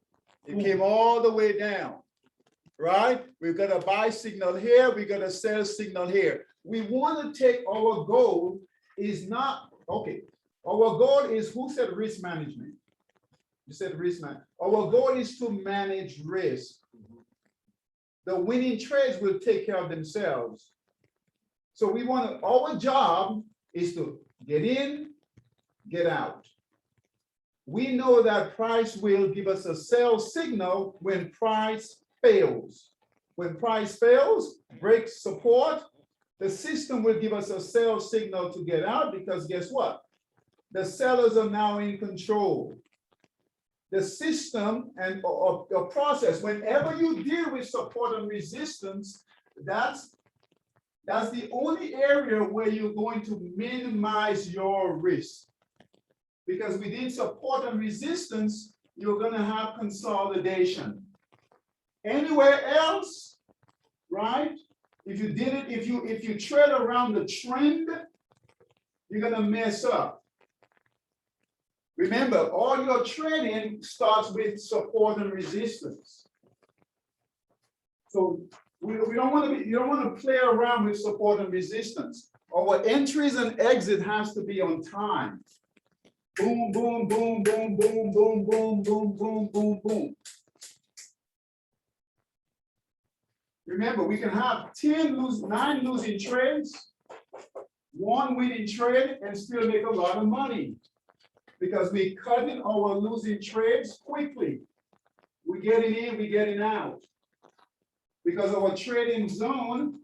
[SPEAKER 1] It came all the way down, right? We've got a buy signal here, we got a sell signal here. We want to take our goal is not, okay, our goal is, who said risk management? You said risk management. Our goal is to manage risk. The winning trades will take care of themselves. So we want to, our job is to get in, get out. We know that price will give us a sell signal when price fails. When price fails, breaks support, the system will give us a sell signal to get out, because guess what? The sellers are now in control. The system and the process, whenever you deal with support and resistance, that's the only area where you're going to minimize your risk. Because within support and resistance, you're going to have consolidation. Anywhere else, right? If you did it, if you tread around the trend, you're going to mess up. Remember, all your trading starts with support and resistance. So we don't want to be, you don't want to play around with support and resistance. Our entries and exit has to be on time. Boom, boom, boom, boom, boom, boom, boom, boom, boom, boom, boom. Remember, we can have 9 losing trades, 1 winning trade, and still make a lot of money. because we cutting our losing trades quickly. We getting in, we getting out. Because our trading zone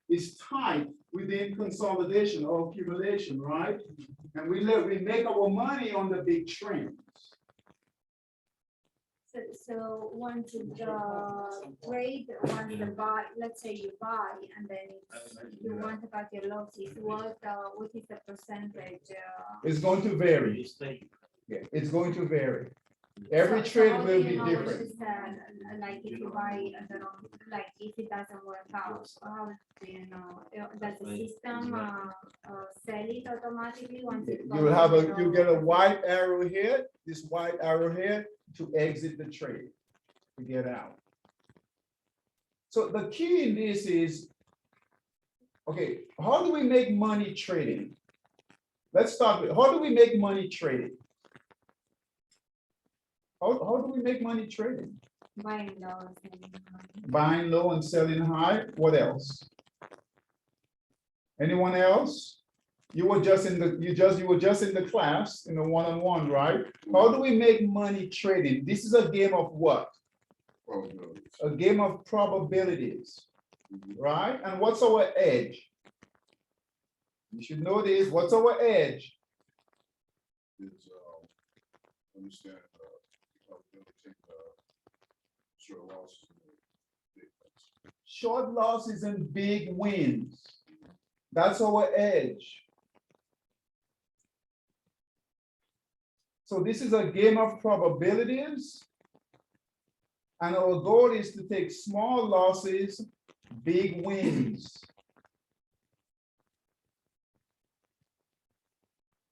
[SPEAKER 1] is tight within consolidation or accumulation, right? And we make our money on the big trends.
[SPEAKER 4] So once you trade, once the buy, let's say you buy and then you want to cut your losses, what is the percentage?
[SPEAKER 1] It's going to vary.
[SPEAKER 3] You stay.
[SPEAKER 1] Yeah, it's going to vary. Every trade will be different.
[SPEAKER 4] Like if you buy at the wrong, like if it doesn't work out, how do you know? Does the system sell it automatically once it?
[SPEAKER 1] You will have you get a white arrow here, this white arrow here to exit the trade, to get out. So the key in this is, okay, how do we make money trading? Let's start with, how do we make money trading? How do we make money trading?
[SPEAKER 4] Buying low.
[SPEAKER 1] Buying low and selling high. What else? Anyone else? You were just in the class in the one-on-one, right? How do we make money trading? This is a game of what? A game of probabilities, right? And what's our edge? You should know this. What's our edge?
[SPEAKER 9] It's understand short losses and big wins.
[SPEAKER 1] Short losses and big wins. That's our edge. So this is a game of probabilities. And our goal is to take small losses, big wins.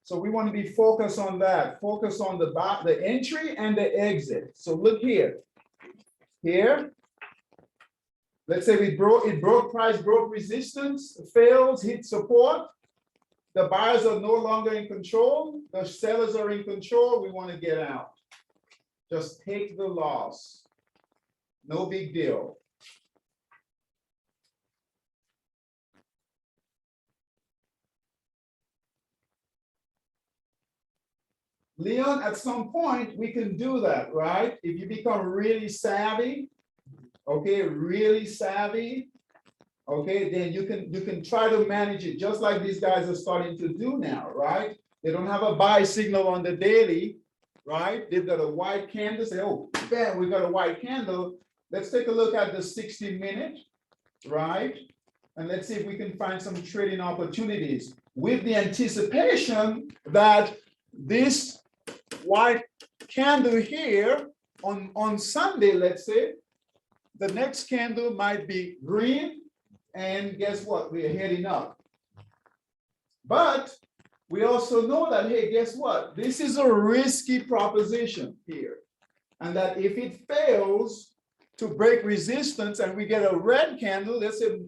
[SPEAKER 1] So we want to be focused on that. Focus on the entry and the exit. So look here. Here, let's say it broke price, broke resistance, fails, hit support. The buyers are no longer in control. The sellers are in control. We want to get out. Just take the loss. No big deal. Leon, at some point, we can do that, right? If you become really savvy, okay, really savvy, okay, then you can try to manage it just like these guys are starting to do now, right? They don't have a buy signal on the daily, right? They've got a white candle, say, oh, bam, we got a white candle. Let's take a look at the 60-minute, right? And let's see if we can find some trading opportunities with the anticipation that this white candle here on Sunday, let's say, the next candle might be green, and guess what? We are heading up. But we also know that, hey, guess what? This is a risky proposition here. And that if it fails to break resistance and we get a red candle, let's say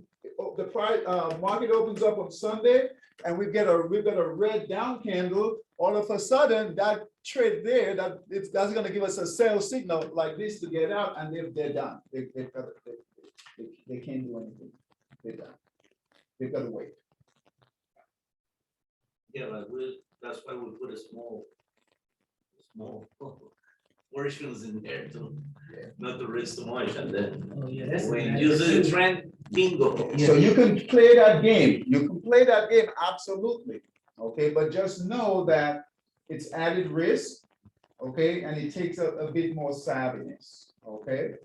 [SPEAKER 1] the price market opens up on Sunday and we've got a red down candle, all of a sudden that trade there, that's going to give us a sell signal like this to get out, and they're done. They can't do anything. They're done. They've got to wait.
[SPEAKER 3] Yeah, like that's why we put a small portions in there to not to risk too much, and then when you see the trend, bingo.
[SPEAKER 1] So you can play that game. You can play that game, absolutely. Okay, but just know that it's added risk, okay, and it takes a bit more savviness, okay?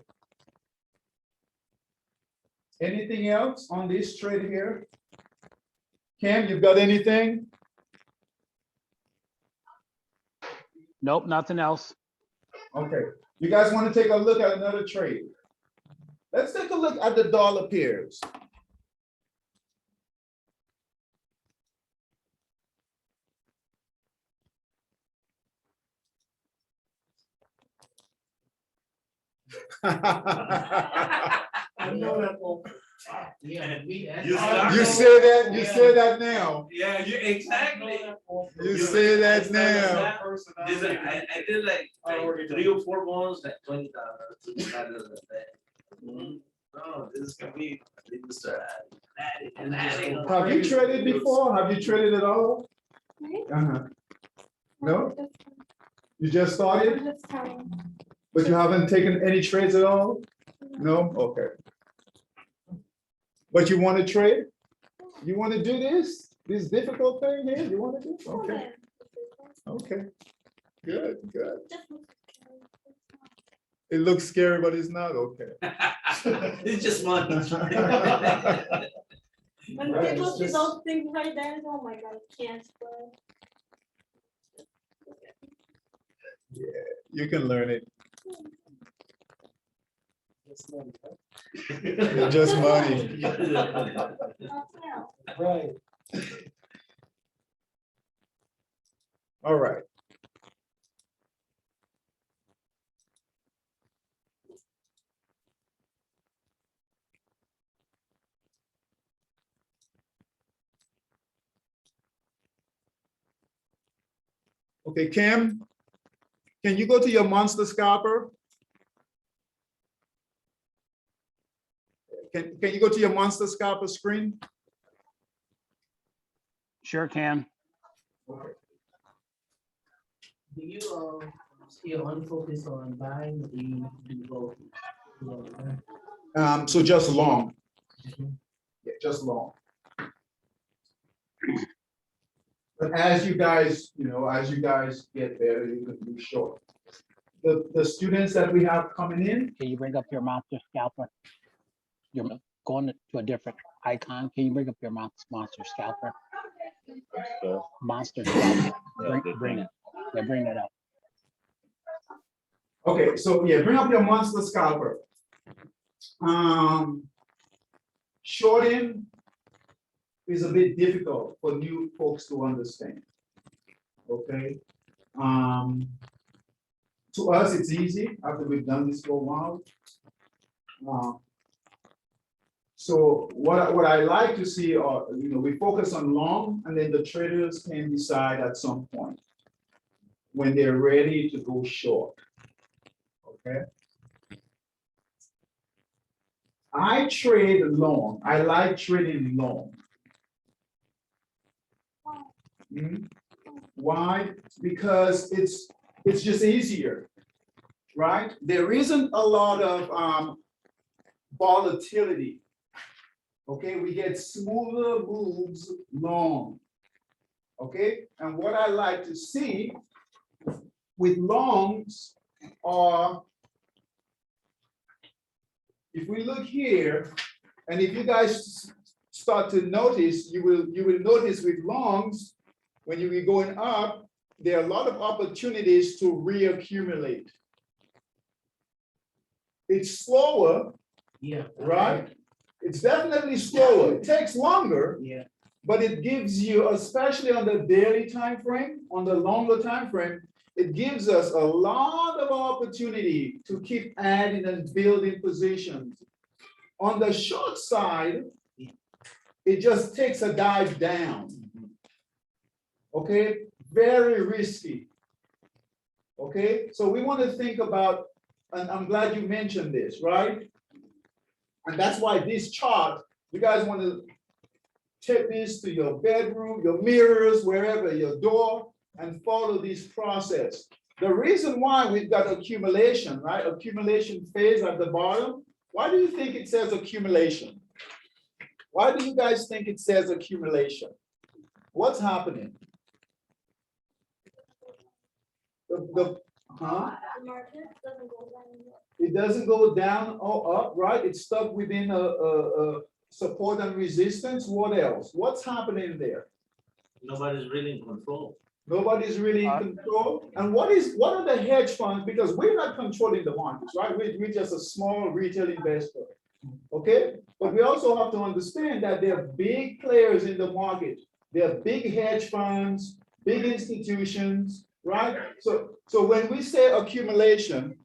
[SPEAKER 1] Anything else on this trade here? Cam, you've got anything?
[SPEAKER 7] Nope, nothing else.
[SPEAKER 1] Okay, you guys want to take a look at another trade? Let's take a look at the dollar pairs.
[SPEAKER 8] I know that won't.
[SPEAKER 2] Yeah,
[SPEAKER 1] You say that now.
[SPEAKER 3] Yeah, you exactly.
[SPEAKER 1] You say that now.
[SPEAKER 3] I did like 3 or 4 bonds, like $20. No, this can be
[SPEAKER 1] Have you traded before? Have you traded at all? Uh-huh. No? You just started,
[SPEAKER 4] I'm just trying.
[SPEAKER 1] but you haven't taken any trades at all? No? Okay. But you want to trade? You want to do this difficult thing here? You want to do? Okay, okay. Good, good. It looks scary, but it's not okay.
[SPEAKER 3] It's just money.
[SPEAKER 4] When
[SPEAKER 1] Right,
[SPEAKER 4] people
[SPEAKER 1] it's
[SPEAKER 4] see
[SPEAKER 1] just-
[SPEAKER 4] those things right there, oh my God, can't.
[SPEAKER 1] You can learn it.
[SPEAKER 8] That's not it,
[SPEAKER 1] It's just money.
[SPEAKER 8] huh? Right.
[SPEAKER 1] All right. Okay, Kim, can you go to your monster scalper? Can you go to your monster scalper screen?
[SPEAKER 7] Sure can.
[SPEAKER 2] Do you, still unfocused on buying, or do you do both?
[SPEAKER 1] So just long. Yeah, just long. But as you guys, as you guys get better, you can do short. The students that we have coming in,
[SPEAKER 7] Can you bring up your monster scalper? You're going to a different icon. Can you bring up your monster scalper?
[SPEAKER 5] So,
[SPEAKER 7] Monster scalper.
[SPEAKER 5] yeah,
[SPEAKER 7] Bring it. Yeah, bring it up.
[SPEAKER 1] okay, so yeah, bring up your monster scalper. Shorting is a bit difficult for new folks to understand. Okay. To us, it's easy after we've done this for a while. So what I like to see are, we focus on long, and then the traders can decide at some point when they're ready to go short. Okay. I trade long. I like trading long. Mhm. Why? Because it's just easier, right? There isn't a lot of volatility. Okay, we get smoother moves long. Okay, and what I like to see with longs are, if we look here, and if you guys start to notice, you will notice with longs, when you be going up, there are a lot of opportunities to reaccumulate. It's slower,
[SPEAKER 2] Yeah.
[SPEAKER 1] right? It's definitely slower. It takes longer,
[SPEAKER 2] Yeah,
[SPEAKER 1] but it gives you, especially on the daily time frame, on the longer time frame, it gives us a lot of opportunity to keep adding and building positions. On the short side, it just takes a dive down. Okay, very risky. Okay, so we want to think about, and I'm glad you mentioned this, right? And that's why this chart, you guys want to take this to your bedroom, your mirrors, wherever, your door, and follow this process. The reason why we've got accumulation, right? Accumulation phase at the bottom. Why do you think it says accumulation? Why do you guys think it says accumulation? What's happening? Huh?
[SPEAKER 4] The market doesn't go down.
[SPEAKER 1] It doesn't go down or up, right? It's stuck within a support and resistance. What else? What's happening there?
[SPEAKER 3] Nobody's really in control.
[SPEAKER 1] Nobody's really in control. And what are the hedge funds? Because we're not controlling the markets, right? We're just a small retail investor. Okay? But we also have to understand that there are big players in the market. There are big hedge funds, big institutions, right? So when we say accumulation,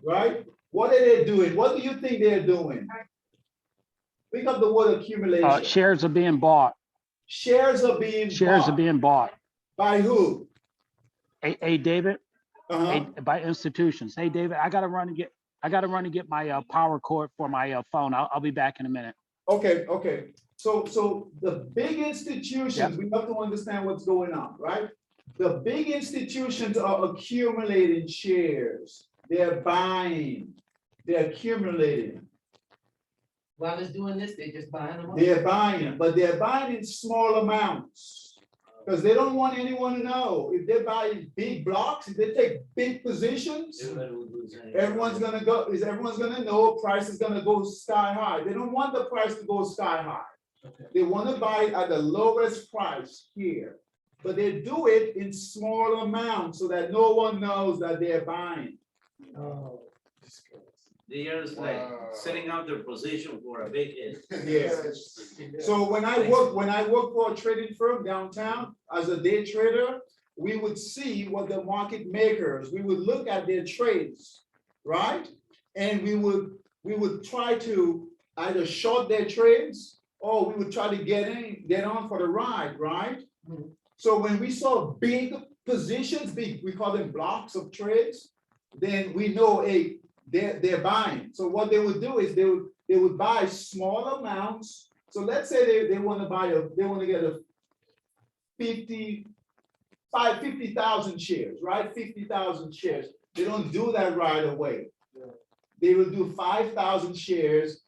[SPEAKER 1] right? What are they doing? What do you think they're doing? Think of the word accumulation.
[SPEAKER 7] Shares are being bought.
[SPEAKER 1] Shares are being
[SPEAKER 7] Shares are
[SPEAKER 1] bought.
[SPEAKER 7] being bought.
[SPEAKER 1] By who?
[SPEAKER 7] Hey, David,
[SPEAKER 1] Uh-huh.
[SPEAKER 7] by institutions. Hey, David, I gotta run and get my power cord for my phone. I'll be back in a minute.
[SPEAKER 1] Okay, okay. So the big institutions,
[SPEAKER 7] Yep.
[SPEAKER 1] we have to understand what's going on, right? The big institutions are accumulating shares. They're buying, they're accumulating.
[SPEAKER 2] While it's doing this, they just buying them up.
[SPEAKER 1] They're buying, but they're buying in small amounts. Because they don't want anyone to know. If they buy in big blocks, if they take big positions,
[SPEAKER 3] Everybody will do the same.
[SPEAKER 1] everyone's gonna know price is gonna go sky high. They don't want the price to go sky high. They want to buy it at the lowest price here. But they do it in small amounts so that no one knows that they're buying.
[SPEAKER 2] Oh,
[SPEAKER 3] They are just like setting out their position for a big hit.
[SPEAKER 1] Yes. So when I work for a trading firm downtown as a day trader, we would see what the market makers, we would look at their trades, right? And we would try to either short their trades or we would try to get on for the ride, right?
[SPEAKER 2] Mhm.
[SPEAKER 1] So when we saw big positions, we call them blocks of trades, then we know they're buying. So what they would do is they would buy small amounts. So let's say they want to get a 50,000 shares, right? 50,000 shares. They don't do that right away. They will do 5,000 shares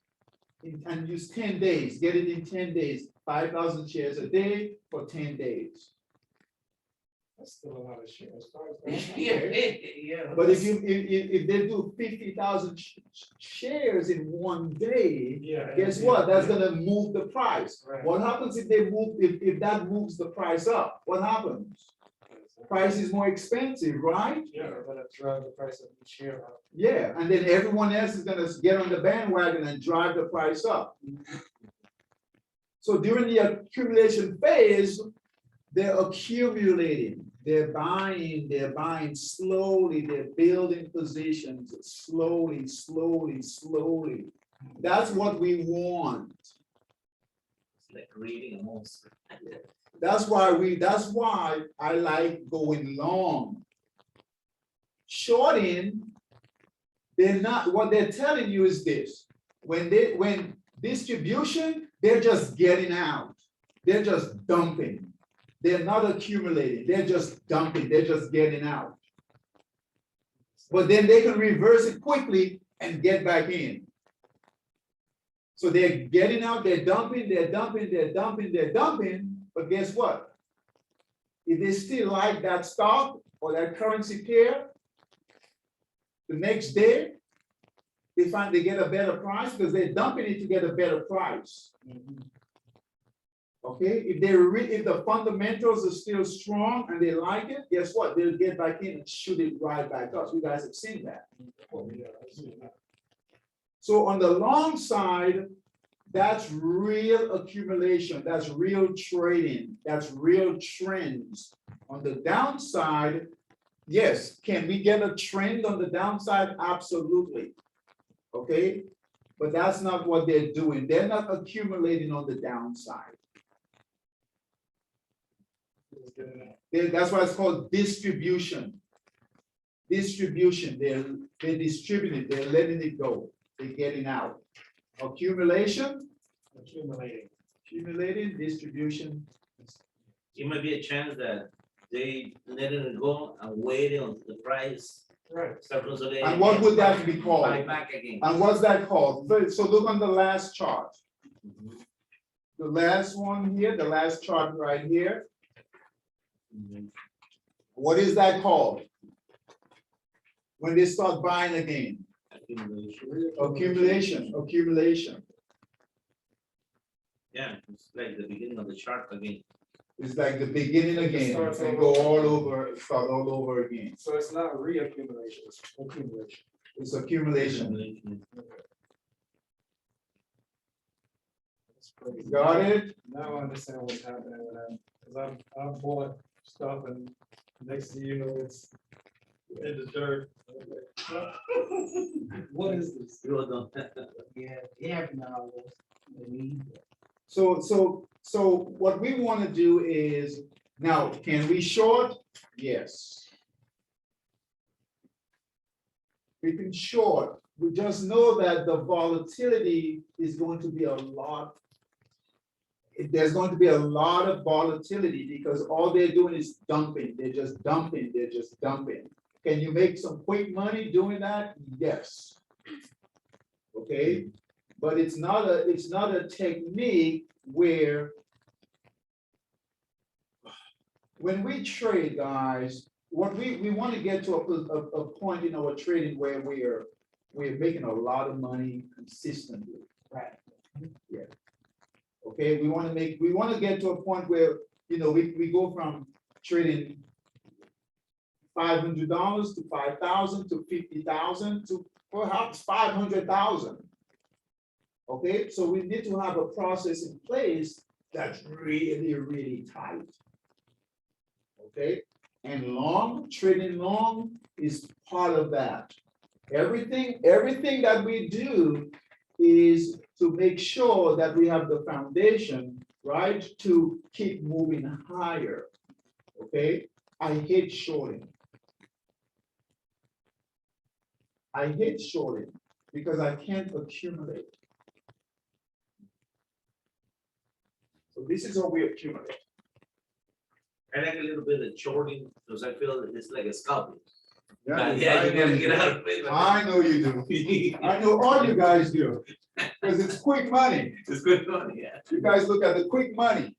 [SPEAKER 1] and use 10 days, get it in 10 days, 5,000 shares a day for 10 days.
[SPEAKER 8] That's still a lot of shares.
[SPEAKER 2] yeah.
[SPEAKER 1] But if they do 50,000 shares in one day,
[SPEAKER 8] Yeah.
[SPEAKER 1] guess what? That's gonna move the price.
[SPEAKER 8] Right.
[SPEAKER 1] What happens if if that moves the price up? What happens? Price is more expensive, right?
[SPEAKER 8] Yeah, but it drives the price of each share up.
[SPEAKER 1] Yeah, and then everyone else is gonna get on the bandwagon and drive the price up. So during the accumulation phase, they're accumulating, they're buying slowly, they're building positions slowly. That's what we want.
[SPEAKER 3] It's like reading a monster.
[SPEAKER 1] That's why I like going long. Shorting, what they're telling you is this. When distribution, they're just getting out. They're just dumping. They're not accumulating. They're just dumping. They're just getting out. But then they can reverse it quickly and get back in. So they're getting out, they're dumping. But guess what? If they still like that stock or that currency pair, the next day, they find they get a better price because they're dumping it to get a better price. Okay, if the fundamentals are still strong and they like it, guess what? They'll get back in and shoot it right back up. You guys have seen that.
[SPEAKER 8] Oh, yeah, I've seen that.
[SPEAKER 1] So on the long side, that's real accumulation, that's real trading, that's real trends. On the downside, yes, can we get a trend on the downside? Absolutely. Okay, but that's not what they're doing. They're not accumulating on the downside. That's why it's called distribution. Distribution, they're distributing, they're letting it go, they're getting out. Accumulation, accumulating, distribution.
[SPEAKER 3] It might be a chance that they let it go and wait until the price
[SPEAKER 8] Right.
[SPEAKER 3] start consolidating.
[SPEAKER 1] And what would that be called?
[SPEAKER 3] Buy back again.
[SPEAKER 1] And what's that called? So look on the last chart. The last one here, the last chart right here. What is that called? When they start buying again? Accumulation.
[SPEAKER 3] Yeah, it's like the beginning of the chart again.
[SPEAKER 1] It's like the beginning again, and go start all over again.
[SPEAKER 8] So it's not reaccumulation, it's accumulation.
[SPEAKER 1] It's accumulation.
[SPEAKER 8] That's crazy.
[SPEAKER 1] Got it?
[SPEAKER 8] Now I understand what's happening with that, because I've bought stuff and next thing you know, it's in the dirt. What is this?
[SPEAKER 2] Yeah, yeah, no,
[SPEAKER 1] So what we want to do is, now, can we short? Yes. We can short. We just know that the volatility is going to be a lot there's going to be a lot of volatility because all they're doing is dumping. They're just dumping. They're just dumping. Can you make some quick money doing that? Yes. Okay, but it's not a technique where when we trade, guys, what we want to get to a point in our trading where we're making a lot of money consistently.
[SPEAKER 2] Right.
[SPEAKER 1] Yeah. Okay, we want to get to a point where, you know, we go from trading $500 to 5,000 to 50,000 to perhaps 500,000. Okay, so we need to have a process in place that's really, really tight. Okay, and trading long is part of that. Everything that we do is to make sure that we have the foundation, right, to keep moving higher. Okay, I hate shorting. I hate shorting because I can't accumulate. So this is how we accumulate.
[SPEAKER 3] I like a little bit of shorting because I feel that it's like a scalping.
[SPEAKER 1] Yeah,
[SPEAKER 3] Yeah, you gotta get out of it.
[SPEAKER 1] I know you do. I know all you guys do. Because it's quick money.
[SPEAKER 3] It's good money, yeah.
[SPEAKER 1] You guys look at the quick money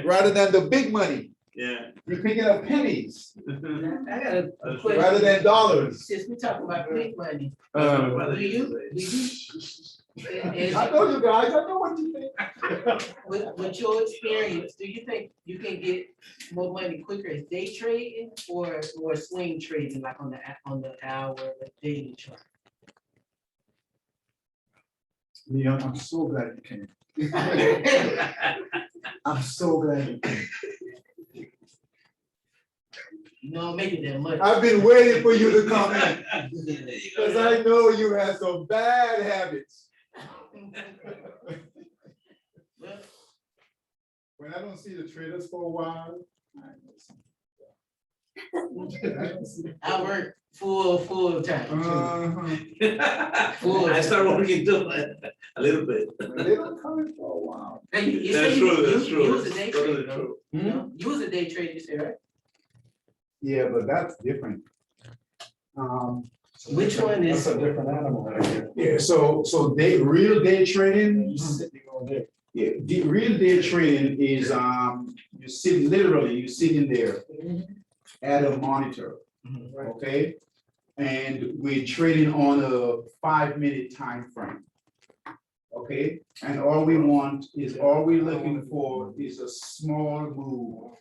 [SPEAKER 1] rather than the big money.
[SPEAKER 3] Yeah.
[SPEAKER 1] You're picking up pennies
[SPEAKER 2] I got a
[SPEAKER 1] rather
[SPEAKER 2] question.
[SPEAKER 1] than dollars.
[SPEAKER 2] Since we talk about quick money,
[SPEAKER 3] Rather
[SPEAKER 2] do you,
[SPEAKER 1] I know you guys, I know what you think.
[SPEAKER 2] with your experience, do you think you can get more money quicker as day trading or swing trading, like on the hour, the daily chart?
[SPEAKER 1] Leon, I'm so glad you came. I'm so glad you came.
[SPEAKER 2] You know, I'm making that money.
[SPEAKER 1] I've been waiting for you to come in. Because I know you have some bad habits. When I don't see the traders for a while, I know something.
[SPEAKER 2] I work full time.
[SPEAKER 3] I start working too, a little bit.
[SPEAKER 1] When they don't come in for a while.
[SPEAKER 2] And you
[SPEAKER 3] That's
[SPEAKER 2] say
[SPEAKER 3] true, that's
[SPEAKER 2] you
[SPEAKER 3] true.
[SPEAKER 2] was a day
[SPEAKER 3] Totally
[SPEAKER 2] trader, though.
[SPEAKER 3] true.
[SPEAKER 2] You know? You was a day trader, you said, right?
[SPEAKER 1] Yeah, but that's different.
[SPEAKER 2] Which one is?
[SPEAKER 8] That's a different animal right here.
[SPEAKER 1] Yeah, so real day trading. Yeah, the real day trading is you sit you're sitting there at a monitor, okay? And we're trading on a 5-minute time frame. Okay, and all we're looking for is a small move.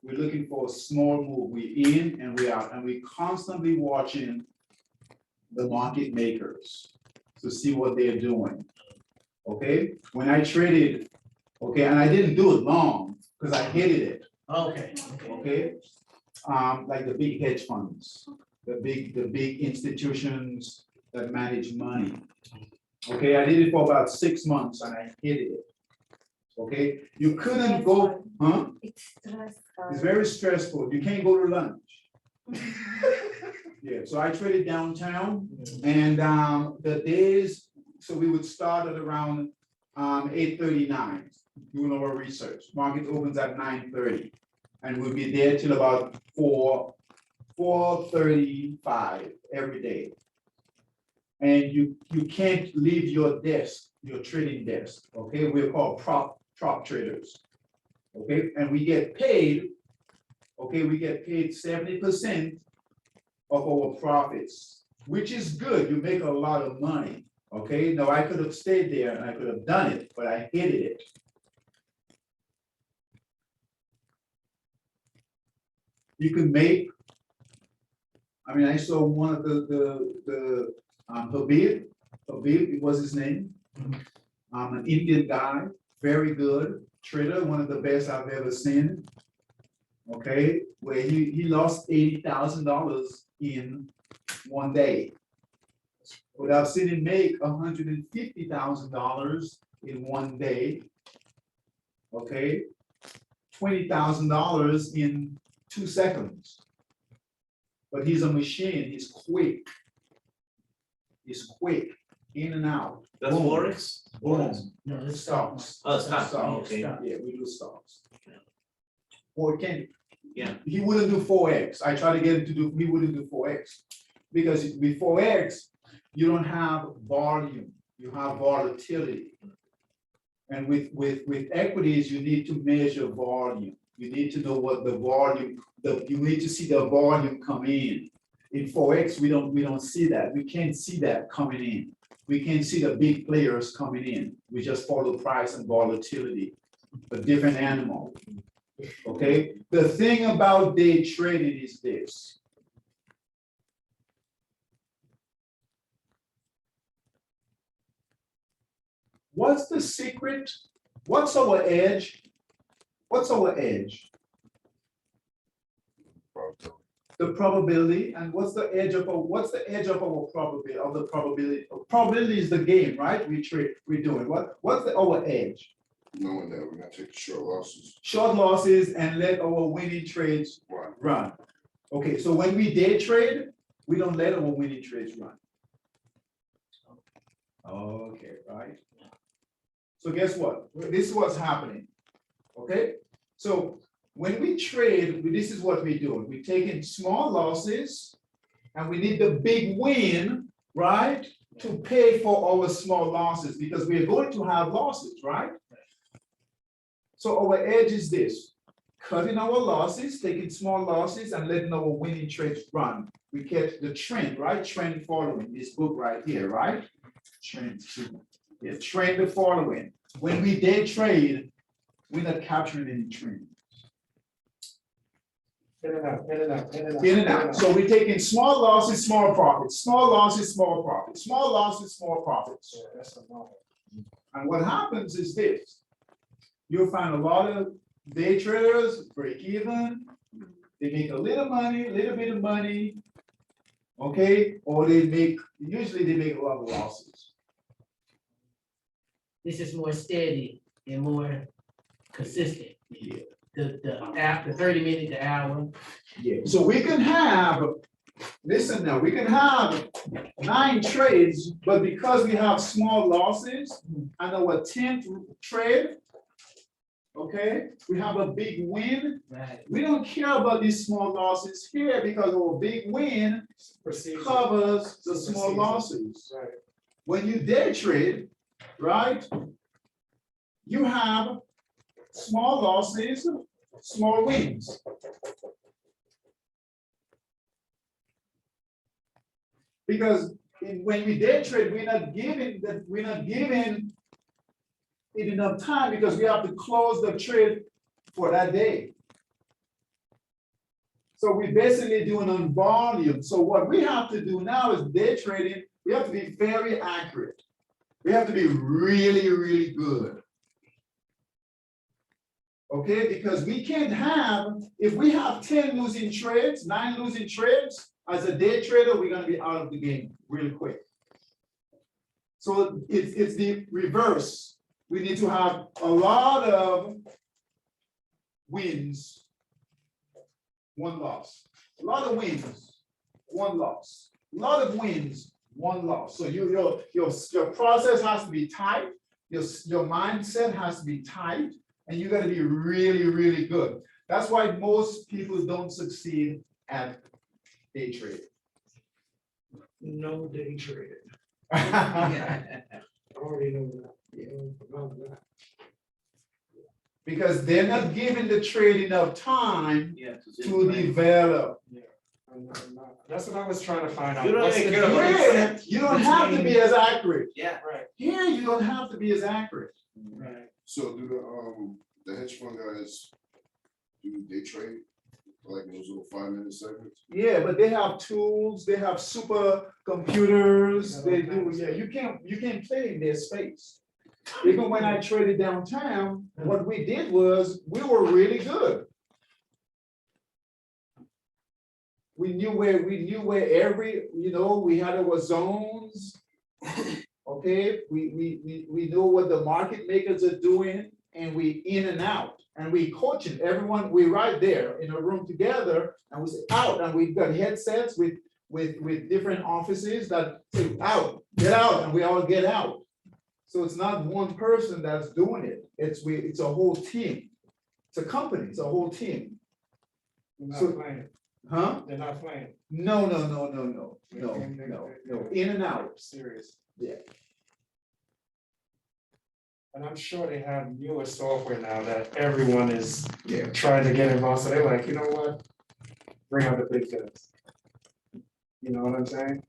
[SPEAKER 1] We're looking for a small move. We're in and we out, and we're constantly watching the market makers to see what they're doing. Okay, when I traded, okay, and I didn't do it long because I hated it.
[SPEAKER 2] Okay.
[SPEAKER 1] Okay, like the big hedge funds, the big institutions that manage money. Okay, I did it for about 6 months and I hated it. Okay, you couldn't go, huh?
[SPEAKER 4] It's stressful.
[SPEAKER 1] It's very stressful. You can't go to lunch. Yeah, so I traded downtown and the days, so we would start at around 8:39, doing our research. Market opens at 9:30 and we'll be there till about 4:35 every day. And you can't leave your desk, your trading desk, okay? We're called prop traders, okay? And we get paid, okay? We get paid 70% of our profits, which is good. You make a lot of money, okay? Now, I could have stayed there and I could have done it, but I hated it. You can make, I mean, I saw one of the Habib, it was his name. An Indian guy, very good trader, one of the best I've ever seen. Okay, where he lost $80,000 in one day. But I've seen him make $150,000 in one day. Okay, $20,000 in 2 seconds. But he's a machine, he's quick. He's quick. in and out.
[SPEAKER 3] That's
[SPEAKER 1] Boom,
[SPEAKER 3] Forex?
[SPEAKER 1] boom.
[SPEAKER 2] No, it's
[SPEAKER 1] Stocks.
[SPEAKER 3] Oh, stocks,
[SPEAKER 1] Stocks.
[SPEAKER 3] okay.
[SPEAKER 1] Yeah, we do stocks. Or can,
[SPEAKER 3] Yeah.
[SPEAKER 1] he wouldn't do 4X. I tried to get him to do, he wouldn't do 4X. Because with 4X, you don't have volume, you have volatility. And with equities, you need to measure volume. You need to know what the volume, you need to see the volume come in. In 4X, we don't see that. We can't see that coming in. We can't see the big players coming in. We just follow price and volatility, a different animal. Okay, the thing about day trading is this. What's the secret? What's our edge? What's our edge? The probability. And what's the edge of our probability of the probability? Probability is the game, right? We're doing what's our edge?
[SPEAKER 9] Knowing that we're gonna take short losses.
[SPEAKER 1] Short losses and let our winning trades
[SPEAKER 9] Right.
[SPEAKER 1] run. Okay, so when we day trade, we don't let our winning trades run. Okay, right? So guess what? This is what's happening. Okay, so when we trade, this is what we do. We take in small losses and we need the big win, right? To pay for our small losses because we are going to have losses, right? So our edge is this, cutting our losses, taking small losses and letting our winning trades run. We catch the trend, right? Trend following this book right here, right? Trend, yeah, trend the following. When we day trade, we're not capturing any trend.
[SPEAKER 8] In and out, in and out, in and out.
[SPEAKER 1] In and out. So we're taking small losses, small profits, small losses, small profits, small losses, small profits.
[SPEAKER 8] Yeah, that's a model.
[SPEAKER 1] And what happens is this. You'll find a lot of day traders break even. They make a little money, a little bit of money. Okay, or usually they make a lot of losses.
[SPEAKER 2] This is more steady and more consistent.
[SPEAKER 1] Yeah.
[SPEAKER 2] The 30 minute, the hour.
[SPEAKER 1] Yeah, so we can have, listen now, we can have 9 trades, but because we have small losses and our 10th trade, okay, we have a big win.
[SPEAKER 2] Right.
[SPEAKER 1] We don't care about these small losses here because our big win
[SPEAKER 8] Procedure.
[SPEAKER 1] covers the small losses.
[SPEAKER 8] Right.
[SPEAKER 1] When you day trade, right, you have small losses, small wins. Because when we day trade, we're not giving it enough time because we have to close the trade for that day. So we're basically doing on volume. So what we have to do now is day trading, we have to be very accurate. We have to be really, really good. Okay, because we can't have, if we have 10 losing trades, 9 losing trades, as a day trader, we're gonna be out of the game really quick. So it's the reverse. We need to have a lot of wins, 1 loss. A lot of wins, 1 loss. A lot of wins, 1 loss. So your process has to be tight. Your mindset has to be tight. And you got to be really, really good. That's why most people don't succeed at day trading.
[SPEAKER 8] No day trading.
[SPEAKER 1] Because
[SPEAKER 8] I already know that. About that.
[SPEAKER 1] they're not giving the trade enough time
[SPEAKER 3] Yeah.
[SPEAKER 1] to develop.
[SPEAKER 8] I'm not. That's what I was trying to find out.
[SPEAKER 3] You don't
[SPEAKER 8] What's
[SPEAKER 3] even
[SPEAKER 8] the
[SPEAKER 3] care about
[SPEAKER 8] difference?
[SPEAKER 1] Here, you don't have to be as accurate.
[SPEAKER 3] Yeah.
[SPEAKER 8] Right,
[SPEAKER 1] Here, you don't have to be as accurate.
[SPEAKER 8] right.
[SPEAKER 9] So do the hedge fund guys do day trade, like those little 5-minute segments?
[SPEAKER 1] Yeah, but they have tools, they have super computers, they do, yeah, you can't play in their space. Even when I traded downtown, what we did was, we were really good. We knew where every, we had our zones. Okay, we know what the market makers are doing, and we in and out, and we coaching everyone. We right there in a room together, and we say out, and we've got headsets. We with different offices that say, get out, and we all get out. So it's not one person that's doing it, it's a whole team. It's a company, it's a whole team.
[SPEAKER 8] They're
[SPEAKER 1] So-
[SPEAKER 8] not playing,
[SPEAKER 1] Huh?
[SPEAKER 8] they're not playing,
[SPEAKER 1] No, in and out.
[SPEAKER 8] serious.
[SPEAKER 1] Yeah.
[SPEAKER 8] And I'm sure they have newer software now that everyone is
[SPEAKER 1] Yeah.
[SPEAKER 8] trying to get involved, so they're like, you know what? Bring out the big guns. You know what I'm saying?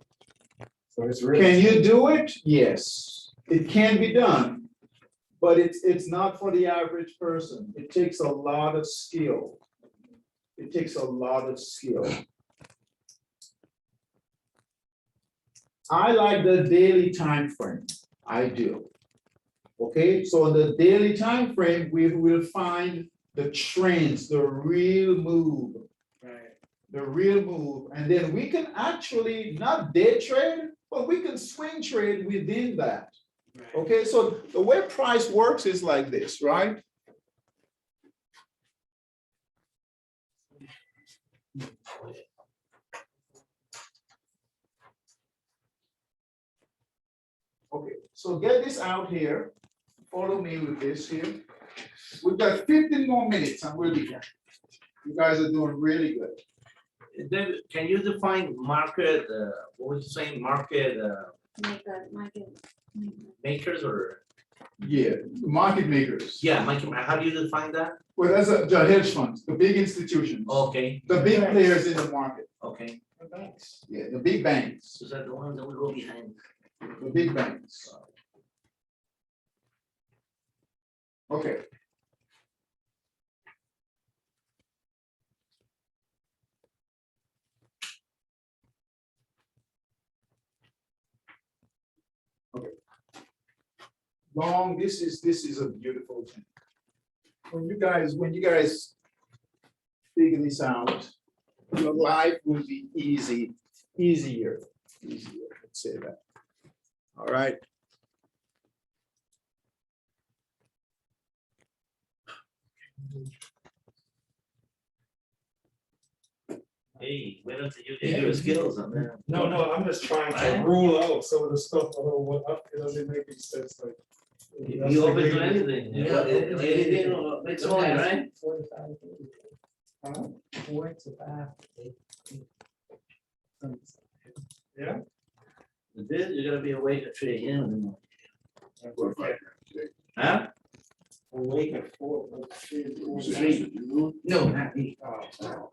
[SPEAKER 8] So it's really.
[SPEAKER 1] Can you do it? Yes, it can be done. But it's not for the average person. It takes a lot of skill. It takes a lot of skill. I like the daily time frame. I do. Okay, so in the daily time frame, we will find the trends, the real move.
[SPEAKER 8] Right.
[SPEAKER 1] The real move, and then we can actually not day trade, but we can swing trade within that. Okay, so the way price works is like this, right? Okay, so get this out here. Follow me with this here. We've got 15 more minutes and we'll be done. You guys are doing really good.
[SPEAKER 3] David, can you define market, what was you saying, market
[SPEAKER 4] Market.
[SPEAKER 3] makers or?
[SPEAKER 1] Yeah, market makers.
[SPEAKER 3] Yeah, how do you define that?
[SPEAKER 1] Well, that's the hedge funds, the big institutions,
[SPEAKER 3] Okay,
[SPEAKER 1] the big players in the market.
[SPEAKER 3] okay.
[SPEAKER 8] The banks.
[SPEAKER 1] Yeah, the big banks,
[SPEAKER 3] So that the ones that will go behind.
[SPEAKER 1] the big banks. Okay. Okay. Long, this is a beautiful thing. When you guys figure this out, your life will be easier, let's say that. All right.
[SPEAKER 3] Hey, wait until you get your skills on that.
[SPEAKER 8] No, I'm just trying to rule out some of the stuff, although what, it doesn't make any sense, like.
[SPEAKER 3] You open to anything.
[SPEAKER 2] Yeah, open to
[SPEAKER 3] Anything makes money, right?
[SPEAKER 2] 4 to 5 days.
[SPEAKER 8] Huh?
[SPEAKER 2] 4 to 5 days.
[SPEAKER 8] Yeah.
[SPEAKER 3] With this, you're gonna be awake at 3 AM in the morning.
[SPEAKER 9] Okay.
[SPEAKER 3] Huh?
[SPEAKER 8] Awake at 4.
[SPEAKER 2] No, not me.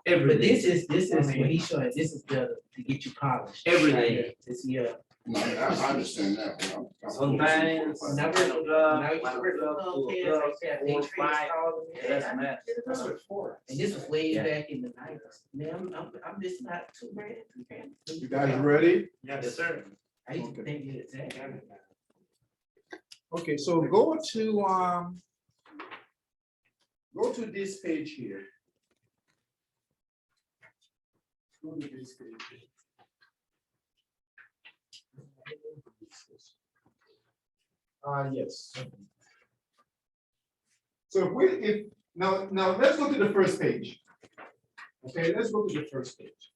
[SPEAKER 3] Every
[SPEAKER 2] But
[SPEAKER 3] day,
[SPEAKER 2] this is what he's showing, this is to get you polished.
[SPEAKER 3] Every day.
[SPEAKER 2] This year.
[SPEAKER 9] No, I understand that. but I'm-
[SPEAKER 3] sometimes.
[SPEAKER 2] Now we're-
[SPEAKER 3] 10 o'clock,
[SPEAKER 2] now you
[SPEAKER 3] 1
[SPEAKER 2] work
[SPEAKER 3] o'clock,
[SPEAKER 2] from
[SPEAKER 3] 2
[SPEAKER 2] home, kids
[SPEAKER 3] o'clock,
[SPEAKER 2] like that, they
[SPEAKER 3] 4,
[SPEAKER 2] trade
[SPEAKER 3] 5.
[SPEAKER 2] all
[SPEAKER 3] Yeah, that's a mess.
[SPEAKER 8] That's what for.
[SPEAKER 2] And this was way
[SPEAKER 3] Yeah.
[SPEAKER 2] back in the 90s. Man, I'm just not 2 grand, 3 grand.
[SPEAKER 1] You guys ready?
[SPEAKER 3] Yes, sir.
[SPEAKER 2] I used to
[SPEAKER 1] Okay.
[SPEAKER 2] think it's that.
[SPEAKER 1] Okay, so go to this page here. Go to this page. Yes. So now let's go to the first page. Okay, let's go to the first page.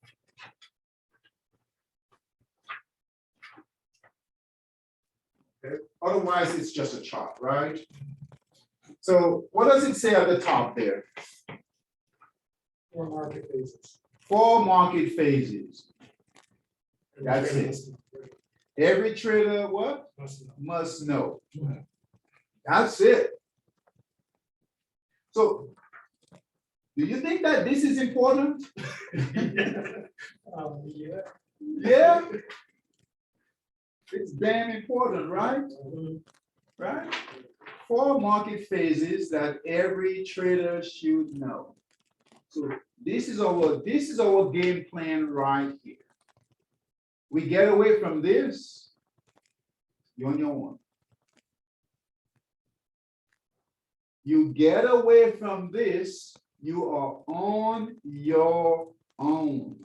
[SPEAKER 1] Okay, otherwise it's just a chart, right? So what does it say at the top there?
[SPEAKER 8] 4 market phases.
[SPEAKER 1] 4 market phases. That's it. Every trader what? Must know. That's it. So, do you think that this is important?
[SPEAKER 8] Yeah.
[SPEAKER 1] Yeah. It's damn important, right? Right? 4 market phases that every trader should know. So this is our game plan right here. We get away from this, you're on your own. You get away from this, you are on your own.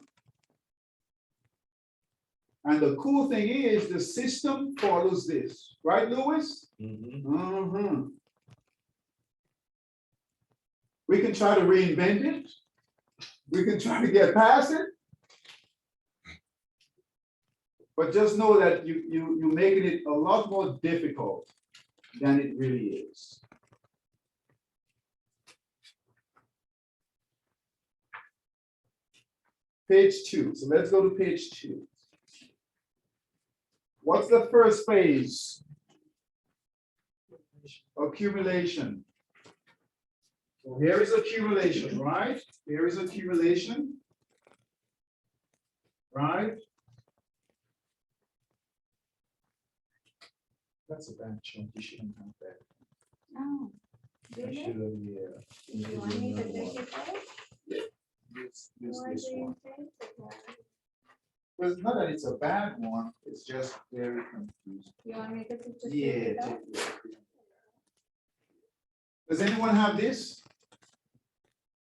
[SPEAKER 1] And the cool thing is the system follows this, right, Lewis?
[SPEAKER 3] Mhm.
[SPEAKER 1] We can try to reinvent it. We can try to get past it. But just know that you're making it a lot more difficult than it really is. Page 2. So let's go to page 2. What's the first phase? Accumulation. So here is accumulation, right? Here is accumulation. Right? That's a bad chunk. You shouldn't have that.
[SPEAKER 4] No.
[SPEAKER 1] You
[SPEAKER 4] Really?
[SPEAKER 1] should have, yeah.
[SPEAKER 4] You want me to take it out?
[SPEAKER 1] This
[SPEAKER 4] Why do
[SPEAKER 1] one.
[SPEAKER 4] you take it out?
[SPEAKER 1] Well, it's not that it's a bad one, it's just very confusing.
[SPEAKER 4] You want me to just take
[SPEAKER 1] Yeah.
[SPEAKER 4] it out?
[SPEAKER 1] Does anyone have this?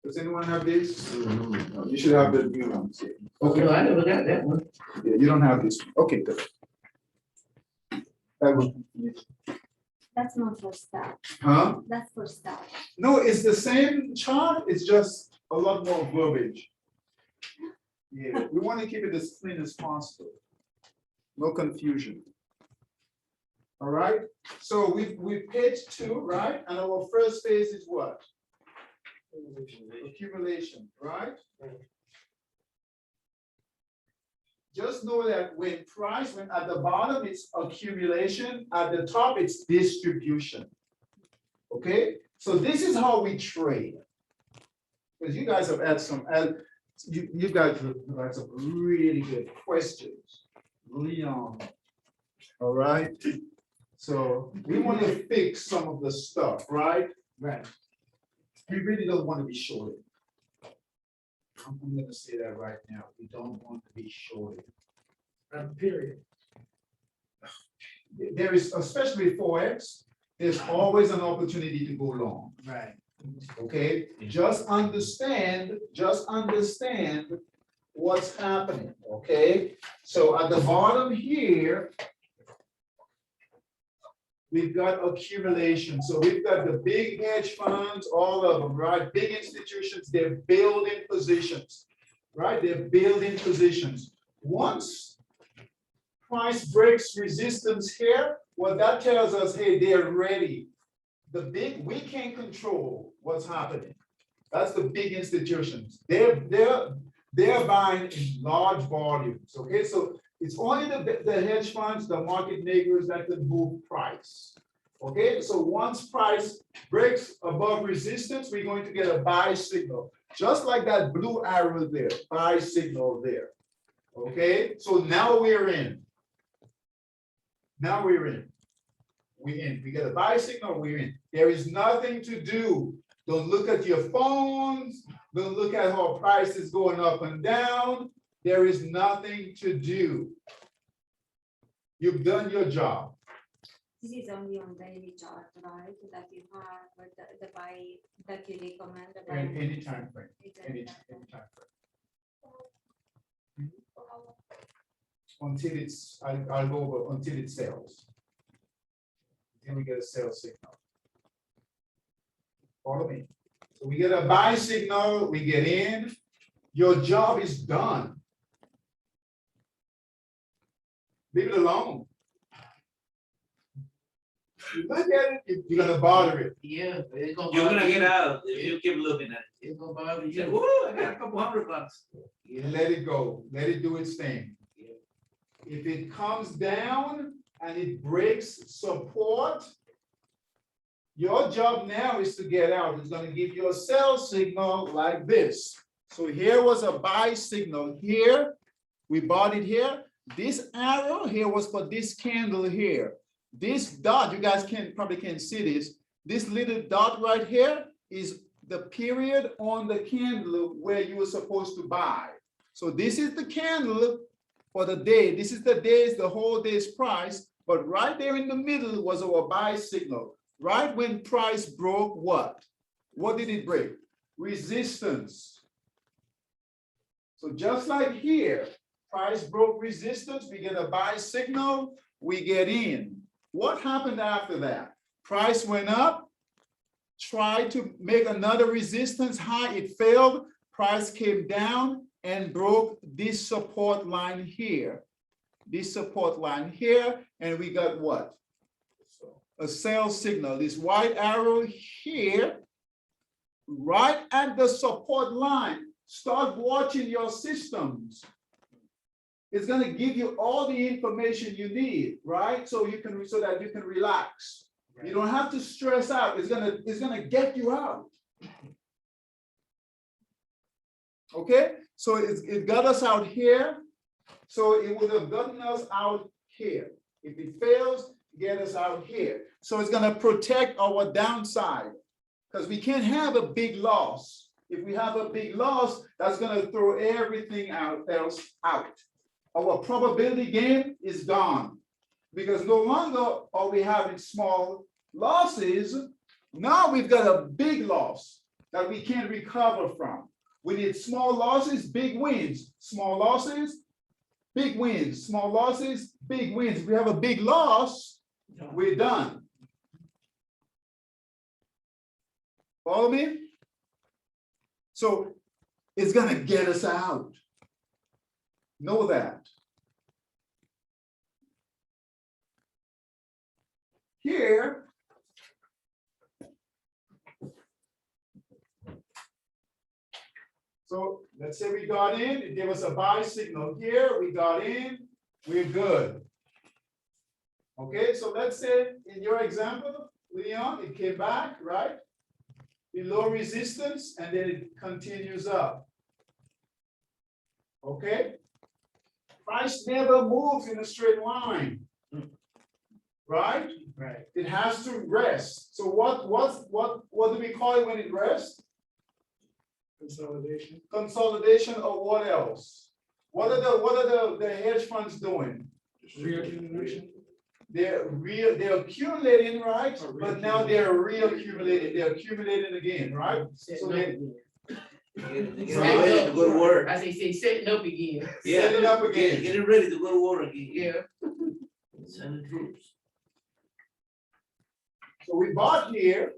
[SPEAKER 1] Does anyone have this?
[SPEAKER 3] Mhm.
[SPEAKER 1] No, you should have the new ones. Yeah.
[SPEAKER 2] Okay, I never got that one.
[SPEAKER 1] Yeah, you don't have this. Okay, good. That will confuse you.
[SPEAKER 4] That's not for start.
[SPEAKER 1] Huh?
[SPEAKER 4] That's for start.
[SPEAKER 1] No, it's the same chart, it's just a lot more verbiage. Yeah, we want to keep it as clean as possible. No confusion. All right, so we page 2, right? And our first phase is what? Accumulation, right? Just know that when price, when at the bottom it's accumulation, at the top it's distribution. Okay, so this is how we trade. Because you guys have had some, you guys have had some really good questions. Leon. All right, so we want to fix some of the stuff, right?
[SPEAKER 2] Right.
[SPEAKER 1] We really don't want to be shorted. I'm gonna say that right now. We don't want to be shorted.
[SPEAKER 2] Period.
[SPEAKER 1] There is, especially Forex, there's always an opportunity to go long.
[SPEAKER 2] Right.
[SPEAKER 1] Okay, just understand what's happening, okay? So at the bottom here, we've got accumulation. So we've got the big hedge funds, all of them, right? Big institutions, they're building positions, right? They're building positions. Once price breaks resistance here, what that tells us, hey, they're ready. The big, we can't control what's happening. That's the big institutions. They're buying in large volumes, okay? So it's only the hedge funds, the market makers that can move price. Okay, so once price breaks above resistance, we're going to get a buy signal. Just like that blue arrow there, buy signal there. Okay, so now we're in. Now we're in. We're in. We get a buy signal, we're in. There is nothing to do. Don't look at your phones. Don't look at how price is going up and down. There is nothing to do. You've done your job.
[SPEAKER 4] This is only on daily chart, right? That you have, but the buy that you recommend. The buy
[SPEAKER 1] And any time frame,
[SPEAKER 4] is
[SPEAKER 1] any
[SPEAKER 4] anytime frame.
[SPEAKER 1] time frame. Until it's, I'll go over until it sells. Then we get a sell signal. Follow me. So we get a buy signal, we get in. Your job is done. Leave it alone. You look at it, you're gonna bother it.
[SPEAKER 2] Yeah, it's gonna.
[SPEAKER 3] You're gonna
[SPEAKER 2] bother
[SPEAKER 3] get
[SPEAKER 2] you.
[SPEAKER 3] out if you keep looking at it.
[SPEAKER 2] It's gonna bother
[SPEAKER 3] You say,
[SPEAKER 2] you.
[SPEAKER 3] whoa, I got a couple $100.
[SPEAKER 1] You let it go, let it do its thing. If it comes down and it breaks support, your job now is to get out. It's gonna give you a sell signal like this. So here was a buy signal here. We bought it here. This arrow here was for this candle here. This dot, you guys probably can't see this. This little dot right here is the period on the candle where you were supposed to buy. So this is the candle for the day. This is the whole day's price. But right there in the middle was our buy signal. Right when price broke what? What did it break? Resistance. So just like here, price broke resistance, we get a buy signal, we get in. What happened after that? Price went up, tried to make another resistance high, it failed, price came down and broke this support line here. this support line here, and we got what? A sell signal, this white arrow here, right at the support line. Start watching your systems. It's gonna give you all the information you need, right? So that you can relax. You don't have to stress out. It's gonna get you out. Okay, so it got us out here. So it would have gotten us out here. If it fails, get us out here. So it's gonna protect our downside, because we can't have a big loss. If we have a big loss, that's gonna throw everything else out. Our probability gain is gone, because no longer are we having small losses. Now we've got a big loss that we can't recover from. We need small losses, big wins. Small losses, big wins. Small losses, big wins. If we have a big loss, we're done. Follow me? So it's gonna get us out. Know that. Here, so let's say we got in, it gave us a buy signal here, we got in, we're good. Okay, so let's say in your example, Leon, it came back, right? Below resistance, and then it continues up. Okay? Price never moves in a straight line. Right?
[SPEAKER 2] Right.
[SPEAKER 1] It has to rest. So what do we call it when it rests?
[SPEAKER 8] Consolidation.
[SPEAKER 1] Consolidation, or what else? What are the hedge funds doing?
[SPEAKER 8] Reaccumulation.
[SPEAKER 1] They're accumulating, right? But now they're reaccumulating. They're accumulating again, right? So they
[SPEAKER 3] Get ready to go to work.
[SPEAKER 2] As they say, setting up again.
[SPEAKER 3] Yeah,
[SPEAKER 1] setting up again.
[SPEAKER 3] Getting ready to go to work again.
[SPEAKER 2] Yeah.
[SPEAKER 3] Sending troops.
[SPEAKER 1] So we bought here.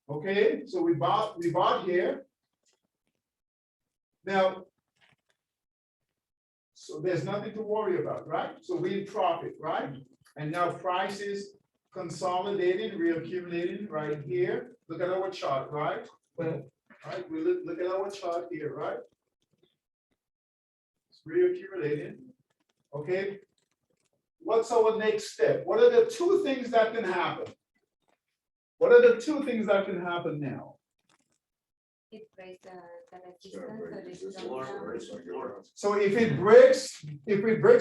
[SPEAKER 1] Okay, so we bought here. Now, so there's nothing to worry about, right? So we in profit, right? And now price is consolidating, reaccumulating right here. Look at our chart, right? Right, we look at our chart here, right? It's reaccumulating. Okay. What's our next step? What are the two things that can happen? What are the two things that can happen now?
[SPEAKER 4] It breaks the resistance or it comes
[SPEAKER 1] So if it breaks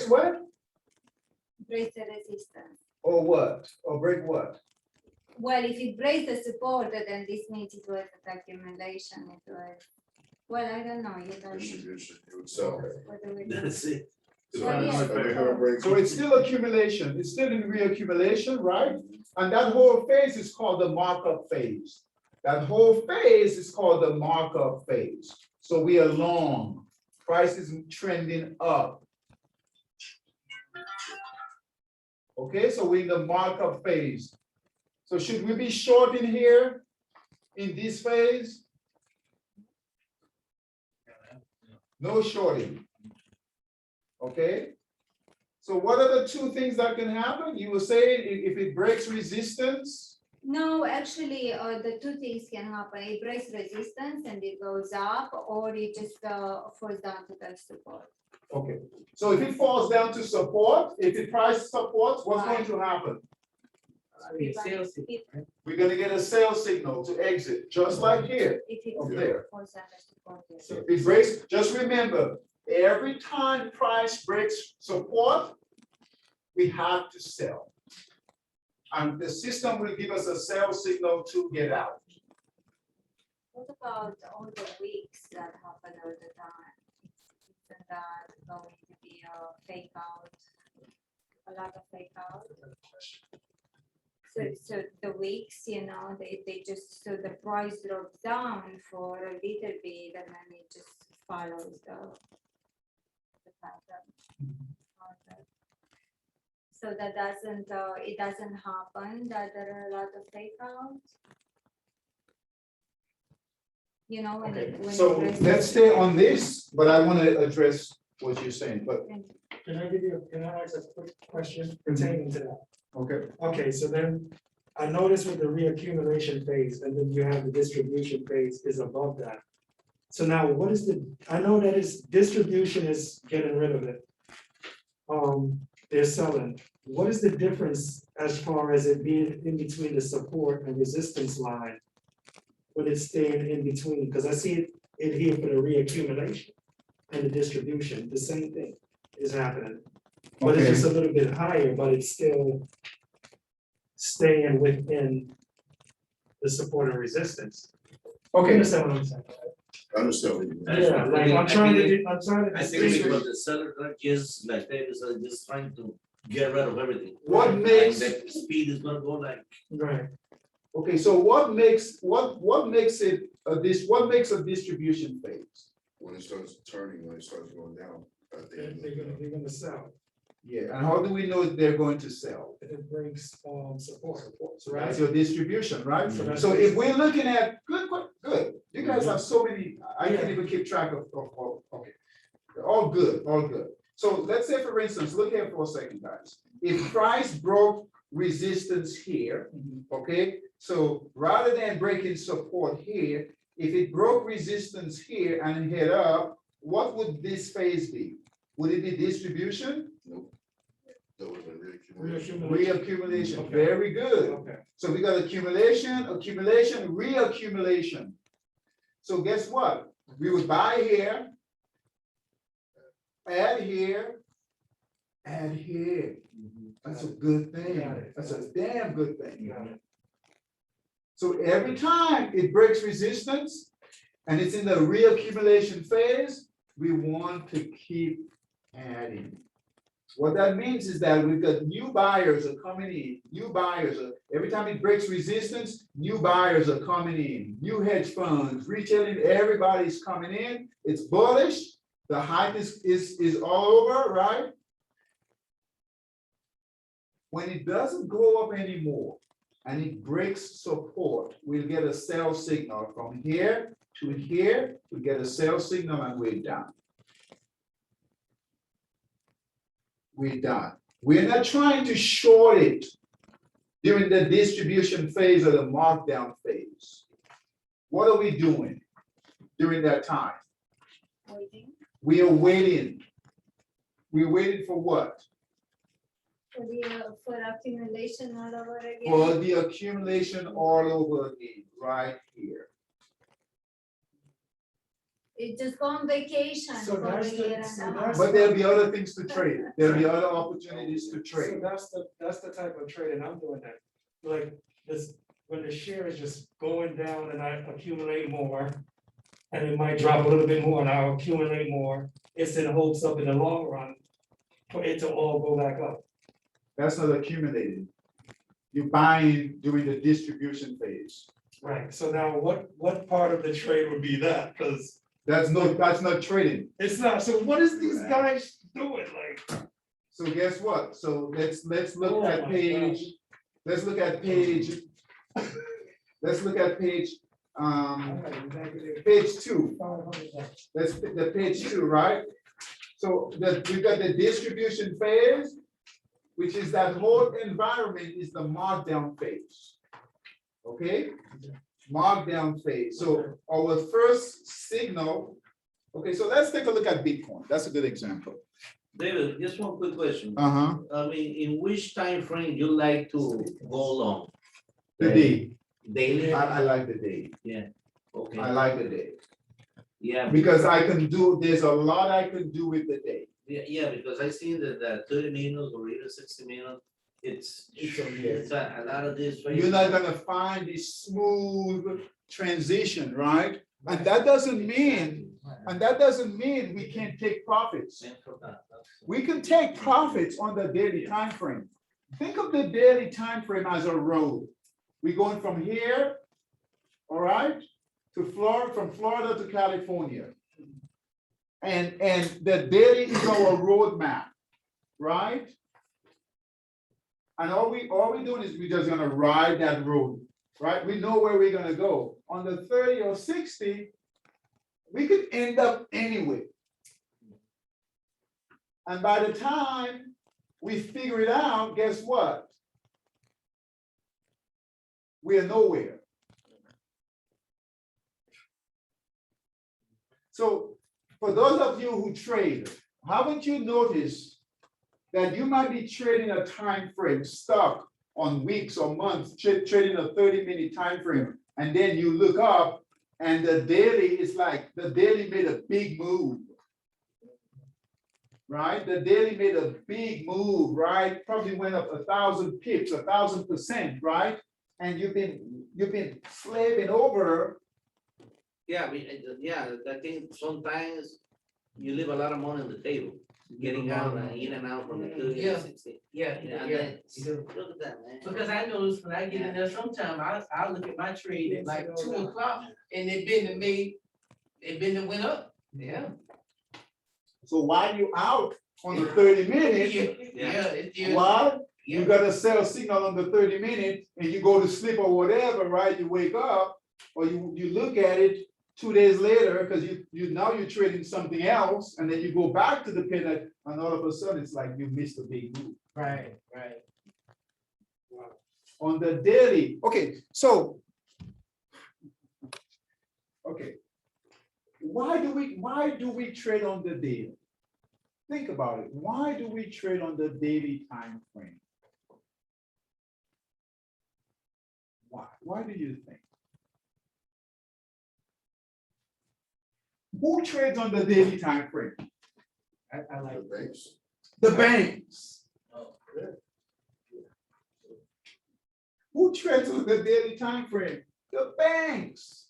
[SPEAKER 1] what?
[SPEAKER 4] breaks the resistance.
[SPEAKER 1] Or what? Or break what?
[SPEAKER 4] Well, if it breaks the support, then this means it was an accumulation. It was, well, I don't know. You don't.
[SPEAKER 9] It would sell.
[SPEAKER 4] What do we do?
[SPEAKER 3] That's it.
[SPEAKER 9] So
[SPEAKER 4] Well, yeah.
[SPEAKER 9] every time it breaks-
[SPEAKER 1] So it's still accumulation. It's still in reaccumulation, right? And that whole phase is called the markup phase. That whole phase is called the markup phase. So we are long. Price is trending up. Okay, so we're in the markup phase. So should we be short in here in this phase? No shorting. Okay. So what are the two things that can happen? You were saying if it breaks resistance.
[SPEAKER 4] No, actually, the two things can happen. It breaks resistance and it goes up, or it just falls down to the support.
[SPEAKER 1] Okay, so if it falls down to support, if it price supports, what's going to happen?
[SPEAKER 2] Be a sales signal, right?
[SPEAKER 1] We're gonna get a sales signal to exit, just like here.
[SPEAKER 4] If it
[SPEAKER 1] Up there.
[SPEAKER 4] falls down the support, yes.
[SPEAKER 1] So if it breaks, just remember, every time price breaks support, we have to sell. And the system will give us a sell signal to get out.
[SPEAKER 4] What about all the weeks that happen all the time? Isn't that going to be a fake out? A lot of fake out? So the weeks, they just, so the price drops down for a little bit and then it just follows the pattern. So that doesn't, it doesn't happen that there are a lot of fake outs? When
[SPEAKER 1] Okay,
[SPEAKER 4] it, when
[SPEAKER 1] so
[SPEAKER 4] it
[SPEAKER 1] let's stay on this, but I want to address what you're saying, but,
[SPEAKER 8] Can I ask a quick question pertaining to that?
[SPEAKER 1] okay.
[SPEAKER 8] Okay, so then I noticed with the reaccumulation phase and then you have the distribution phase is above that. So now what is I know that it's distribution is getting rid of it. They're selling. What is the difference as far as it being in between the support and resistance line? When it's staying in between, because I see it here for the reaccumulation and the distribution, the same thing is happening. But it's just a little bit higher, but it's still staying within the support and resistance. You
[SPEAKER 1] Okay,
[SPEAKER 8] understand what I'm saying?
[SPEAKER 9] I understand what you mean.
[SPEAKER 8] Yeah, like I'm trying to.
[SPEAKER 3] I think because the seller are just like they are just trying to get rid of everything.
[SPEAKER 1] what
[SPEAKER 3] And
[SPEAKER 1] makes,
[SPEAKER 3] the speed is gonna go like,
[SPEAKER 8] Right,
[SPEAKER 1] okay, so what makes it, what makes a distribution phase?
[SPEAKER 9] When it starts turning, when it starts going down. at the end of
[SPEAKER 8] they're gonna sell,
[SPEAKER 1] Yeah, and how do we know they're going to sell?
[SPEAKER 8] it breaks support,
[SPEAKER 1] So
[SPEAKER 8] right?
[SPEAKER 1] that's your distribution, right?
[SPEAKER 8] So that's
[SPEAKER 1] So if we're looking at, good, you guys have so many, I can't
[SPEAKER 8] Yeah.
[SPEAKER 1] even keep track of, okay. All good, all good. So let's say, for instance, look here for a second, guys. If price broke resistance here, okay? So rather than breaking support here, if it broke resistance here and head up, what would this phase be? Would it be distribution?
[SPEAKER 9] Nope. That would have been reaccumulation.
[SPEAKER 1] Reaccumulation,
[SPEAKER 8] Okay.
[SPEAKER 1] very good.
[SPEAKER 8] Okay,
[SPEAKER 1] So we got accumulation, accumulation, reaccumulation. So guess what? We would buy here, add here, add here. That's a good thing.
[SPEAKER 8] Got it.
[SPEAKER 1] That's a damn good
[SPEAKER 8] you
[SPEAKER 1] thing.
[SPEAKER 8] got it.
[SPEAKER 1] So every time it breaks resistance and it's in the reaccumulation phase, we want to keep adding. What that means is that we've got new buyers are coming in, new buyers are, every time it breaks resistance, new buyers are coming in, new hedge funds, retailing, everybody's coming in. It's bullish. The hype is all over, right? When it doesn't go up anymore and it breaks support, we'll get a sell signal from here to here. We get a sell signal and we're done. We're done. We're not trying to short it during the distribution phase or the markdown phase. What are we doing during that time?
[SPEAKER 4] Waiting
[SPEAKER 1] We are waiting. We're waiting for what?
[SPEAKER 4] for accumulation all over again.
[SPEAKER 1] For the accumulation all over again, right here.
[SPEAKER 4] It just go on vacation
[SPEAKER 8] So
[SPEAKER 4] for a
[SPEAKER 8] that's the-
[SPEAKER 4] year and
[SPEAKER 8] so
[SPEAKER 4] a half.
[SPEAKER 8] that's-
[SPEAKER 1] But there'll be other things to trade. There'll be other opportunities to
[SPEAKER 8] So
[SPEAKER 1] trade.
[SPEAKER 8] that's the type of trading I'm doing that. Like this, when the share is just going down and I accumulate more. And it might drop a little bit more and I'll accumulate more. It's in hopes up in the long run for it to all go back up.
[SPEAKER 1] That's not accumulating. You're buying during the distribution phase.
[SPEAKER 8] Right, so now what part of the trade would be that? Because
[SPEAKER 1] That's not trading.
[SPEAKER 8] it's not, so what is these guys doing? Like,
[SPEAKER 1] So guess what? So let's look
[SPEAKER 8] Oh
[SPEAKER 1] at
[SPEAKER 8] my
[SPEAKER 1] page, let's look at page, let's look at page, page 2. That's the page 2, right? So we've got the distribution phase, which is that whole environment is the markdown phase. Okay? Markdown phase. So our first signal, okay, so let's take a look at Bitcoin. That's a good example.
[SPEAKER 3] David, just one quick question.
[SPEAKER 1] Uh-huh.
[SPEAKER 3] I mean, in which time frame you like to go long?
[SPEAKER 1] The day.
[SPEAKER 3] Daily?
[SPEAKER 1] I like the day.
[SPEAKER 3] Okay,
[SPEAKER 1] I like the day.
[SPEAKER 3] yeah,
[SPEAKER 1] Because there's a lot I can do with the day.
[SPEAKER 3] yeah, because I see that 30 minutes or even 60 minutes, it's a lot of this.
[SPEAKER 1] You're not gonna find this smooth transition, right? And that doesn't mean we can't take profits. We can take profits on the daily time frame. Think of the daily time frame as a road. We're going from here, all right, to Florida, from Florida to California. And the daily is our roadmap, right? And all we're doing is we're just gonna ride that road, right? We know where we're gonna go. On the 30 or 60, we could end up anywhere. And by the time we figure it out, guess what? We are nowhere. So for those of you who trade, haven't you noticed that you might be trading a time frame stuck on weeks or months, trading a 30-minute time frame, and then you look up and the daily is like the daily made a big move. Right? The daily made a big move, right? Probably went up 1,000 pips, 1,000%, right? And you've been slaving over.
[SPEAKER 3] Yeah, I mean, I think sometimes you leave a lot of money on the table, getting out and in and out from the 30
[SPEAKER 2] Yeah.
[SPEAKER 3] and 60.
[SPEAKER 2] Yeah,
[SPEAKER 3] Yeah, and
[SPEAKER 2] yeah.
[SPEAKER 3] then,
[SPEAKER 2] you do.
[SPEAKER 3] look at that, man.
[SPEAKER 2] Because I noticed when I get in there sometime, I look at my trade at like 2 o'clock and it been and went up. Yeah.
[SPEAKER 1] So while you out on the 30 minutes,
[SPEAKER 2] Yeah.
[SPEAKER 1] what? You got a sell signal on the 30 minutes and you go to sleep or whatever, right? You wake up or you look at it 2 days later because now you're trading something else and then you go back to the pin and all of a sudden it's like you missed a big move.
[SPEAKER 2] Right.
[SPEAKER 1] On the daily, okay, so okay. Why do we trade on the daily? Think about it. Why do we trade on the daily time frame? Why? Why do you think? Who trades on the daily time frame?
[SPEAKER 2] I like.
[SPEAKER 9] The banks.
[SPEAKER 1] The banks.
[SPEAKER 2] Oh,
[SPEAKER 1] Who trades on the daily time frame? The banks.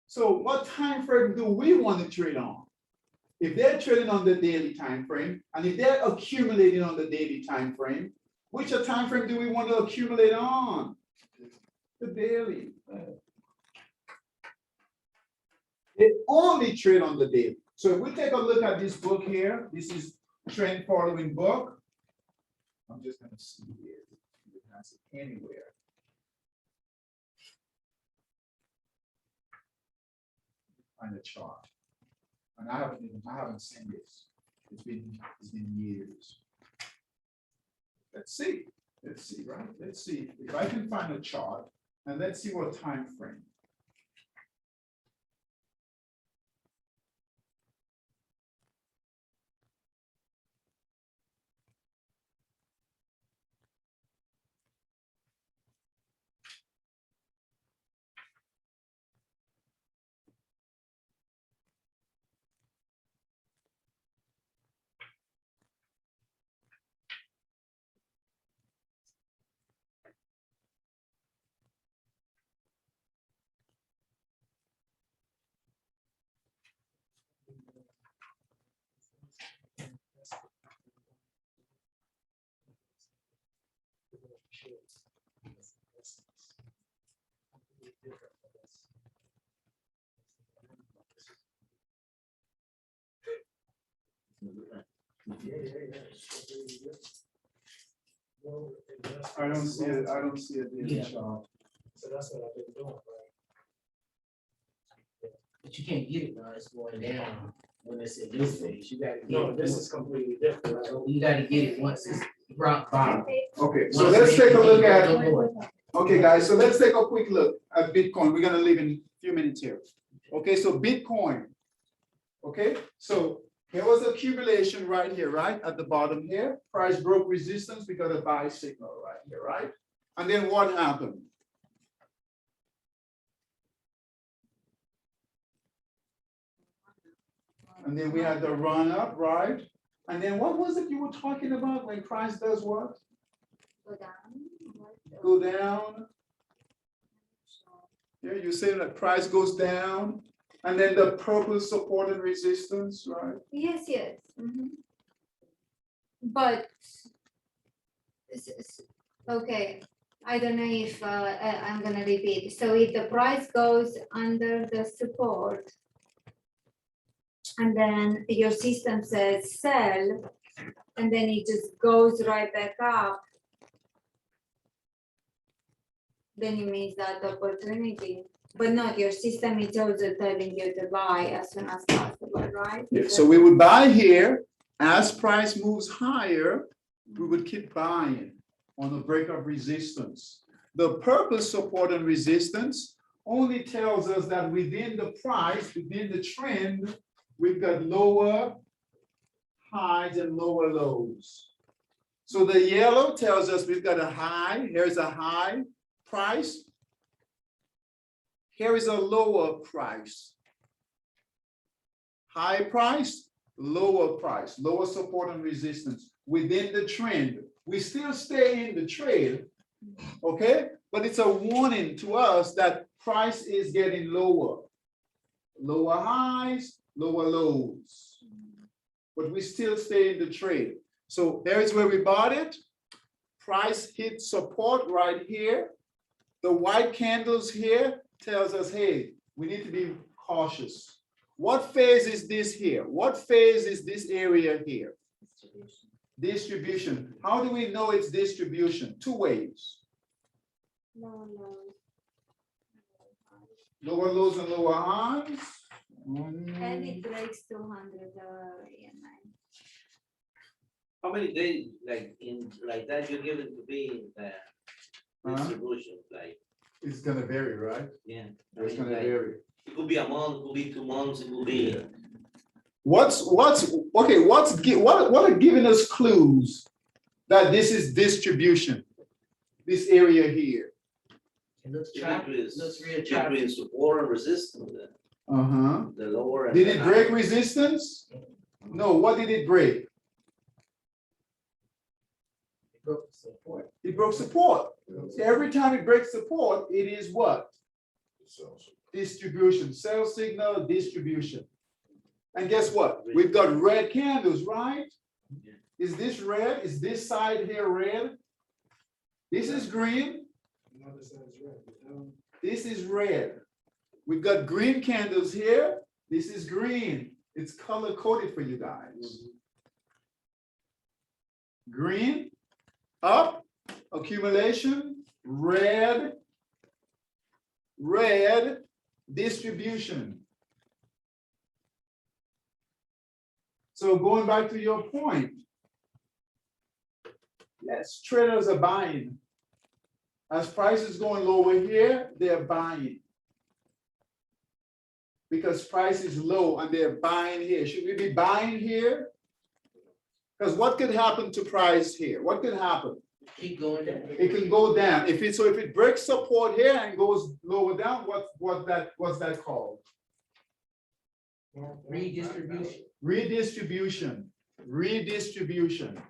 [SPEAKER 1] So what time frame do we want to trade on? If they're trading on the daily time frame, and if they're accumulating on the daily time frame, which time frame do we want to accumulate on? The daily. They only trade on the daily. So if we take a look at this book here, this is trend following book. I'm just going to see here if it has it anywhere. Find a chart. And I haven't seen this. It's been years. Let's see, right? Let's see if I can find a chart and let's see what time frame. I don't see it. I don't see a daily chart.
[SPEAKER 8] So that's what I've been doing, right?
[SPEAKER 2] But you can't get it now, it's going down when it's in this phase, you gotta get
[SPEAKER 8] No,
[SPEAKER 2] it.
[SPEAKER 8] this is completely different. Right?
[SPEAKER 2] So you gotta get it once it's rock bottom.
[SPEAKER 1] Okay, so
[SPEAKER 2] Once
[SPEAKER 1] let's
[SPEAKER 2] it-
[SPEAKER 1] take a look at.
[SPEAKER 2] No more.
[SPEAKER 1] Okay, guys, so let's take a quick look at Bitcoin. We're gonna leave in a few minutes here. Okay, so Bitcoin. Okay, so there was accumulation right here, right? At the bottom here. Price broke resistance. We got a buy signal right here, right? And then what happened? And then we had the run up, right? And then what was it you were talking about when price does what?
[SPEAKER 4] Go down.
[SPEAKER 1] Go down. Yeah, you say that price goes down, and then the purple support and resistance, right?
[SPEAKER 4] Yes. But, okay, I don't know if I'm gonna repeat. So if the price goes under the support, and then your system says sell, and then it just goes right back up, then you miss that opportunity. But not your system is also telling you to buy as soon as possible, right?
[SPEAKER 1] Yeah, so we would buy here, as price moves higher, we would keep buying on the break of resistance. The purpose support and resistance only tells us that within the price, within the trend, we've got lower highs and lower lows. So the yellow tells us we've got a high, here's a high price. Here is a lower price. High price, lower price, lower support and resistance within the trend. We still stay in the trade, okay? But it's a warning to us that price is getting lower. Lower highs, lower lows. But we still stay in the trade. So there is where we bought it. Price hit support right here. The white candles here tells us, hey, we need to be cautious. What phase is this here? What phase is this area here? Distribution. How do we know it's distribution? Two ways.
[SPEAKER 4] No.
[SPEAKER 1] Lower lows and lower highs.
[SPEAKER 4] And it breaks 200 EMI.
[SPEAKER 3] How many days, like in, like that, you give it to be in the distribution, like,
[SPEAKER 1] It's gonna vary, right?
[SPEAKER 3] yeah. I
[SPEAKER 1] It's
[SPEAKER 3] mean,
[SPEAKER 1] gonna
[SPEAKER 3] like,
[SPEAKER 1] vary.
[SPEAKER 3] it could be a month, it could be 2 months, it could be.
[SPEAKER 1] What are giving us clues that this is distribution? This area here.
[SPEAKER 2] It looks
[SPEAKER 3] It
[SPEAKER 2] choppy,
[SPEAKER 3] increase-
[SPEAKER 2] looks real
[SPEAKER 3] it
[SPEAKER 2] choppy.
[SPEAKER 3] increase support and resistance,
[SPEAKER 1] Uh-huh.
[SPEAKER 3] the lower. and
[SPEAKER 1] Did
[SPEAKER 3] the
[SPEAKER 1] it break
[SPEAKER 3] higher.
[SPEAKER 1] resistance? No, what did it break?
[SPEAKER 2] It broke support.
[SPEAKER 1] It broke support. Every time it breaks support, it is what? Distribution, sell signal, distribution. And guess what? We've got red candles, right?
[SPEAKER 3] Yeah.
[SPEAKER 1] Is this red? Is this side here red? This is green.
[SPEAKER 8] Another side is red.
[SPEAKER 1] This is red. We've got green candles here. This is green. It's color coded for you guys. Green, up, accumulation, red, red, distribution. So going back to your point, yes, traders are buying. As prices going lower here, they're buying. Because price is low and they're buying here. Should we be buying here? Because what could happen to price here? What could happen?
[SPEAKER 2] Keep going down.
[SPEAKER 1] It can go down. If it breaks support here and goes lower down, what's that called?
[SPEAKER 2] Redistribution.
[SPEAKER 1] Redistribution. Redistribution.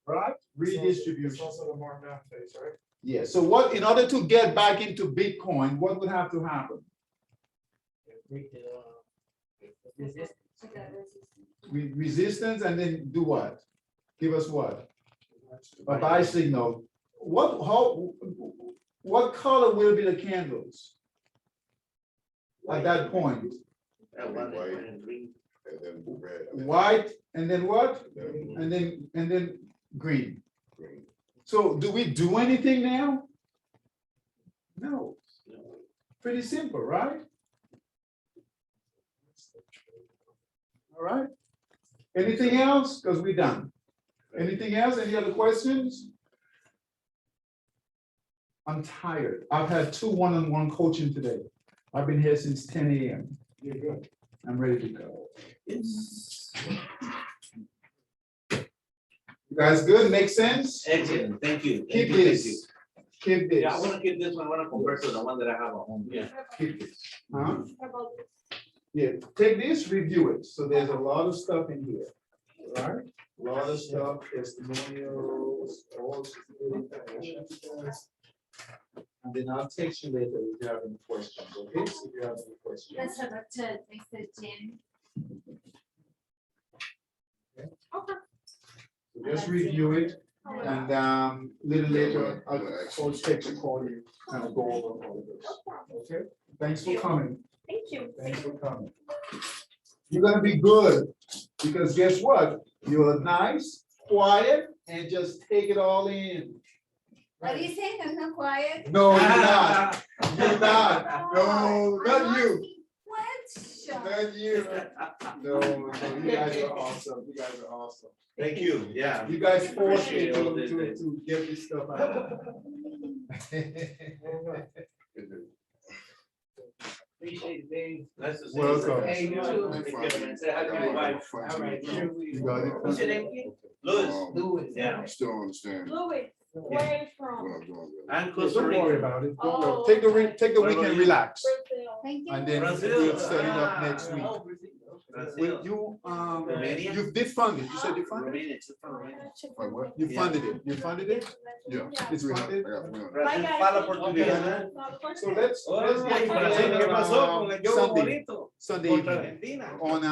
[SPEAKER 1] Right?
[SPEAKER 8] It's
[SPEAKER 1] Redistribution.
[SPEAKER 8] also the markdown phase, right?
[SPEAKER 1] Yeah. So what, in order to get back into Bitcoin, what would have to happen?
[SPEAKER 2] Break the, resistance.
[SPEAKER 1] Resistance and then do what? Give us what? A buy signal. What color will be the candles at that point?
[SPEAKER 3] White
[SPEAKER 9] White.
[SPEAKER 3] and green.
[SPEAKER 9] And then red.
[SPEAKER 1] White and then what?
[SPEAKER 9] And then
[SPEAKER 1] And then green.
[SPEAKER 9] green.
[SPEAKER 1] So do we do anything now? No. Pretty simple, right? All right. Anything else? Because we're done. Anything else? Any other questions? I'm tired. I've had 2 one-on-one coaching today. I've been here since 10 a.m.
[SPEAKER 8] You're good.
[SPEAKER 1] I'm ready to go.
[SPEAKER 3] Yes.
[SPEAKER 1] You guys good? Make sense?
[SPEAKER 3] Excellent, thank you.
[SPEAKER 1] Keep
[SPEAKER 3] Thank you, thank you.
[SPEAKER 1] this. Keep this.
[SPEAKER 3] Yeah, I wanna keep this one, I wanna compare to the one that I have at home. Yeah.
[SPEAKER 1] Keep this. Huh?
[SPEAKER 4] About
[SPEAKER 1] Yeah, take this, review it. So there's a lot of stuff in here, right? A lot of stuff, testimonials, all security information. And then I'll text you later if you have any questions, okay? So if you have any questions.
[SPEAKER 4] let's have a chat, Mr. Jim. Okay.
[SPEAKER 1] So just review it and little later, I'll text you, call you, and I'll go over all of this. Okay? Thanks for coming.
[SPEAKER 4] Thank you.
[SPEAKER 1] Thanks for coming. You're gonna be good, because guess what? You're nice, quiet, and just take it all in.
[SPEAKER 4] Are you saying I'm not quiet?
[SPEAKER 1] No, you're not. You're not. No,
[SPEAKER 4] I'm
[SPEAKER 1] not you.
[SPEAKER 4] asking questions.
[SPEAKER 1] Not you. No, no, you guys are awesome. You guys are awesome.
[SPEAKER 3] Thank you, yeah.
[SPEAKER 1] You guys forced me
[SPEAKER 3] Appreciate all this,
[SPEAKER 1] to give this stuff out.
[SPEAKER 2] Appreciate it, Dave.
[SPEAKER 3] Nice to see you.
[SPEAKER 1] Welcome.
[SPEAKER 2] Hey, you too.
[SPEAKER 3] Take care, man. Say hi to your wife.
[SPEAKER 2] All right, sure we.
[SPEAKER 1] You got it.
[SPEAKER 2] What's your name again?
[SPEAKER 3] Louis,
[SPEAKER 2] Louis.
[SPEAKER 3] yeah.
[SPEAKER 9] I still don't understand
[SPEAKER 4] Louis, where are you
[SPEAKER 9] what
[SPEAKER 4] from?
[SPEAKER 9] I'm doing. really.
[SPEAKER 3] and
[SPEAKER 1] Don't
[SPEAKER 3] Costa
[SPEAKER 1] worry
[SPEAKER 3] Rica.
[SPEAKER 1] about it. Don't
[SPEAKER 4] Oh,
[SPEAKER 1] worry. Take the
[SPEAKER 3] What about
[SPEAKER 1] weekend,
[SPEAKER 3] you?
[SPEAKER 1] relax.
[SPEAKER 4] Brazil. Thank you.
[SPEAKER 1] And then
[SPEAKER 3] Brazil.
[SPEAKER 1] we'll set it up
[SPEAKER 3] Ah.
[SPEAKER 1] next week.
[SPEAKER 2] Oh, Brazil.
[SPEAKER 3] Brazil.
[SPEAKER 1] Will you,
[SPEAKER 3] Romania?
[SPEAKER 1] you did fund it. You said you funded it?
[SPEAKER 3] Romania, it's from Romania.
[SPEAKER 9] Like what?
[SPEAKER 1] You
[SPEAKER 3] Yeah.
[SPEAKER 1] funded it. You funded it?
[SPEAKER 9] Yeah.
[SPEAKER 1] It's funded?
[SPEAKER 9] I got 300.
[SPEAKER 3] Brazil, fala português, né?
[SPEAKER 1] So let's
[SPEAKER 3] Oi,
[SPEAKER 1] get
[SPEAKER 3] Brasil, ¿qué
[SPEAKER 1] together
[SPEAKER 3] pasó con el juego
[SPEAKER 1] Sunday,
[SPEAKER 3] bonito?
[SPEAKER 1] Sunday
[SPEAKER 3] Contra
[SPEAKER 1] evening
[SPEAKER 3] Argentina.
[SPEAKER 1] on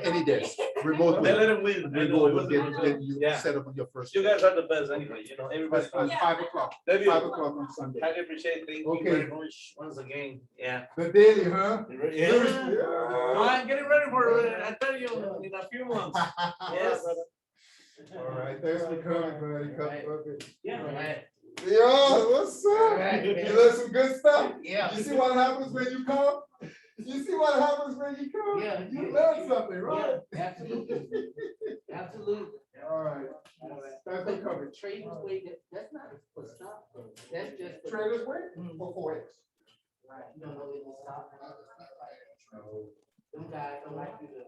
[SPEAKER 1] any day, remotely.
[SPEAKER 3] They let him win. I know, it was
[SPEAKER 1] Remotely,
[SPEAKER 3] a good
[SPEAKER 1] get you
[SPEAKER 3] Yeah.
[SPEAKER 1] set up on your first.
[SPEAKER 3] You guys are the best anyway, you know, everybody.
[SPEAKER 1] At 5 o'clock,
[SPEAKER 3] Love you.
[SPEAKER 1] 5 o'clock on Sunday.
[SPEAKER 3] Highly appreciate it. Thank you
[SPEAKER 1] Okay.
[SPEAKER 3] very much once again. Yeah.
[SPEAKER 1] The daily, huh?
[SPEAKER 3] Yeah. No, I'm getting ready for it. I tell you in a few months. Yes.
[SPEAKER 1] All right, thanks for coming, buddy. Come,
[SPEAKER 2] Right.
[SPEAKER 1] okay.
[SPEAKER 2] Yeah, right.
[SPEAKER 1] Yo, what's up?
[SPEAKER 2] Right.
[SPEAKER 1] You learn some good stuff?
[SPEAKER 2] Yeah.
[SPEAKER 1] You see what happens when you come? You see what happens when you come?
[SPEAKER 2] Yeah.
[SPEAKER 1] You learn something, right?
[SPEAKER 2] Yeah, absolutely. Absolutely.
[SPEAKER 1] All right. Thanks for coming.
[SPEAKER 2] Traders way, that's not for stock, though. That's just. for-
[SPEAKER 1] Traders way
[SPEAKER 2] Mm.
[SPEAKER 1] or Forex?
[SPEAKER 2] Right, you don't know it's a stock. Them guys don't like you to.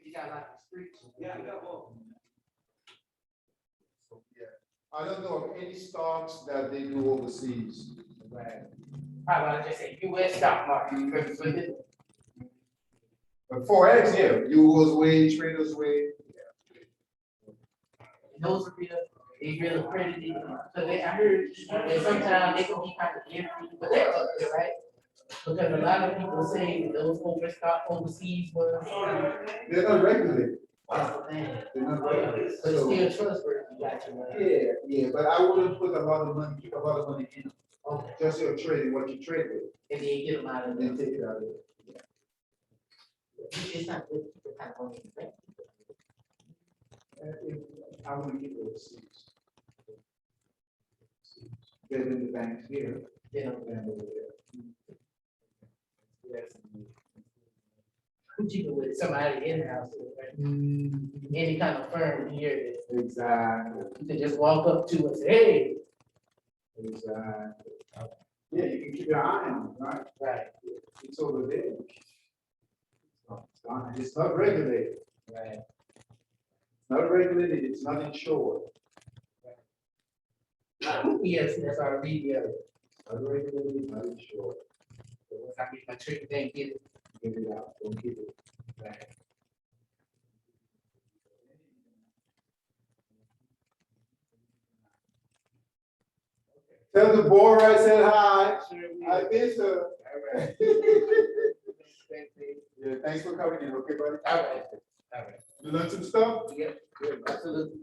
[SPEAKER 2] You got like the streets.
[SPEAKER 3] Yeah, I got one.
[SPEAKER 1] I don't know of any stocks that they do overseas.
[SPEAKER 2] Right. How about I just say US stock market, because with it,
[SPEAKER 1] But Forex, yeah, Euros way, traders way.
[SPEAKER 2] those are real, they real accredited, so they, I heard that sometimes they can be kind of iffy, but they're up there, right? Because a lot of people say that those overseas ones,
[SPEAKER 1] They're not regulated.
[SPEAKER 2] that's the thing.
[SPEAKER 1] They're not regulated.
[SPEAKER 2] But it's
[SPEAKER 1] So,
[SPEAKER 2] still trustworthy, gotcha, man.
[SPEAKER 1] yeah, yeah, but I wouldn't put a lot of money in it.
[SPEAKER 2] Okay,
[SPEAKER 1] Just your trading, what you trade with,
[SPEAKER 2] and then you get them out of
[SPEAKER 1] and
[SPEAKER 2] there.
[SPEAKER 1] then take it out of it.
[SPEAKER 2] It's not good, people kind of want to invest.
[SPEAKER 1] I want to keep it overseas. Better than the banks here.
[SPEAKER 2] You know,
[SPEAKER 1] than over there.
[SPEAKER 2] yes. Cheaper with somebody in-house, right? Any kind of firm here,
[SPEAKER 1] Exactly,
[SPEAKER 2] you can just walk up to and say, hey,
[SPEAKER 1] exactly. Yeah, you can keep your eye on it, right?
[SPEAKER 2] right,
[SPEAKER 1] It's over there. It's not regulated.
[SPEAKER 2] right.
[SPEAKER 1] Not regulated, it's not insured.
[SPEAKER 2] Yes, that's our media.
[SPEAKER 1] Not regulated, not insured.
[SPEAKER 2] So once I get my trick, then get it.
[SPEAKER 1] Give it out, don't keep it.
[SPEAKER 2] Right.
[SPEAKER 1] Tell the board I said hi.
[SPEAKER 2] Sure we
[SPEAKER 1] I
[SPEAKER 2] will.
[SPEAKER 1] miss her.
[SPEAKER 2] All right. Thanks, Dave.
[SPEAKER 1] Yeah, thanks for coming in, okay, buddy?
[SPEAKER 2] All right. All right.
[SPEAKER 1] You learn some stuff?
[SPEAKER 2] Yep, absolutely.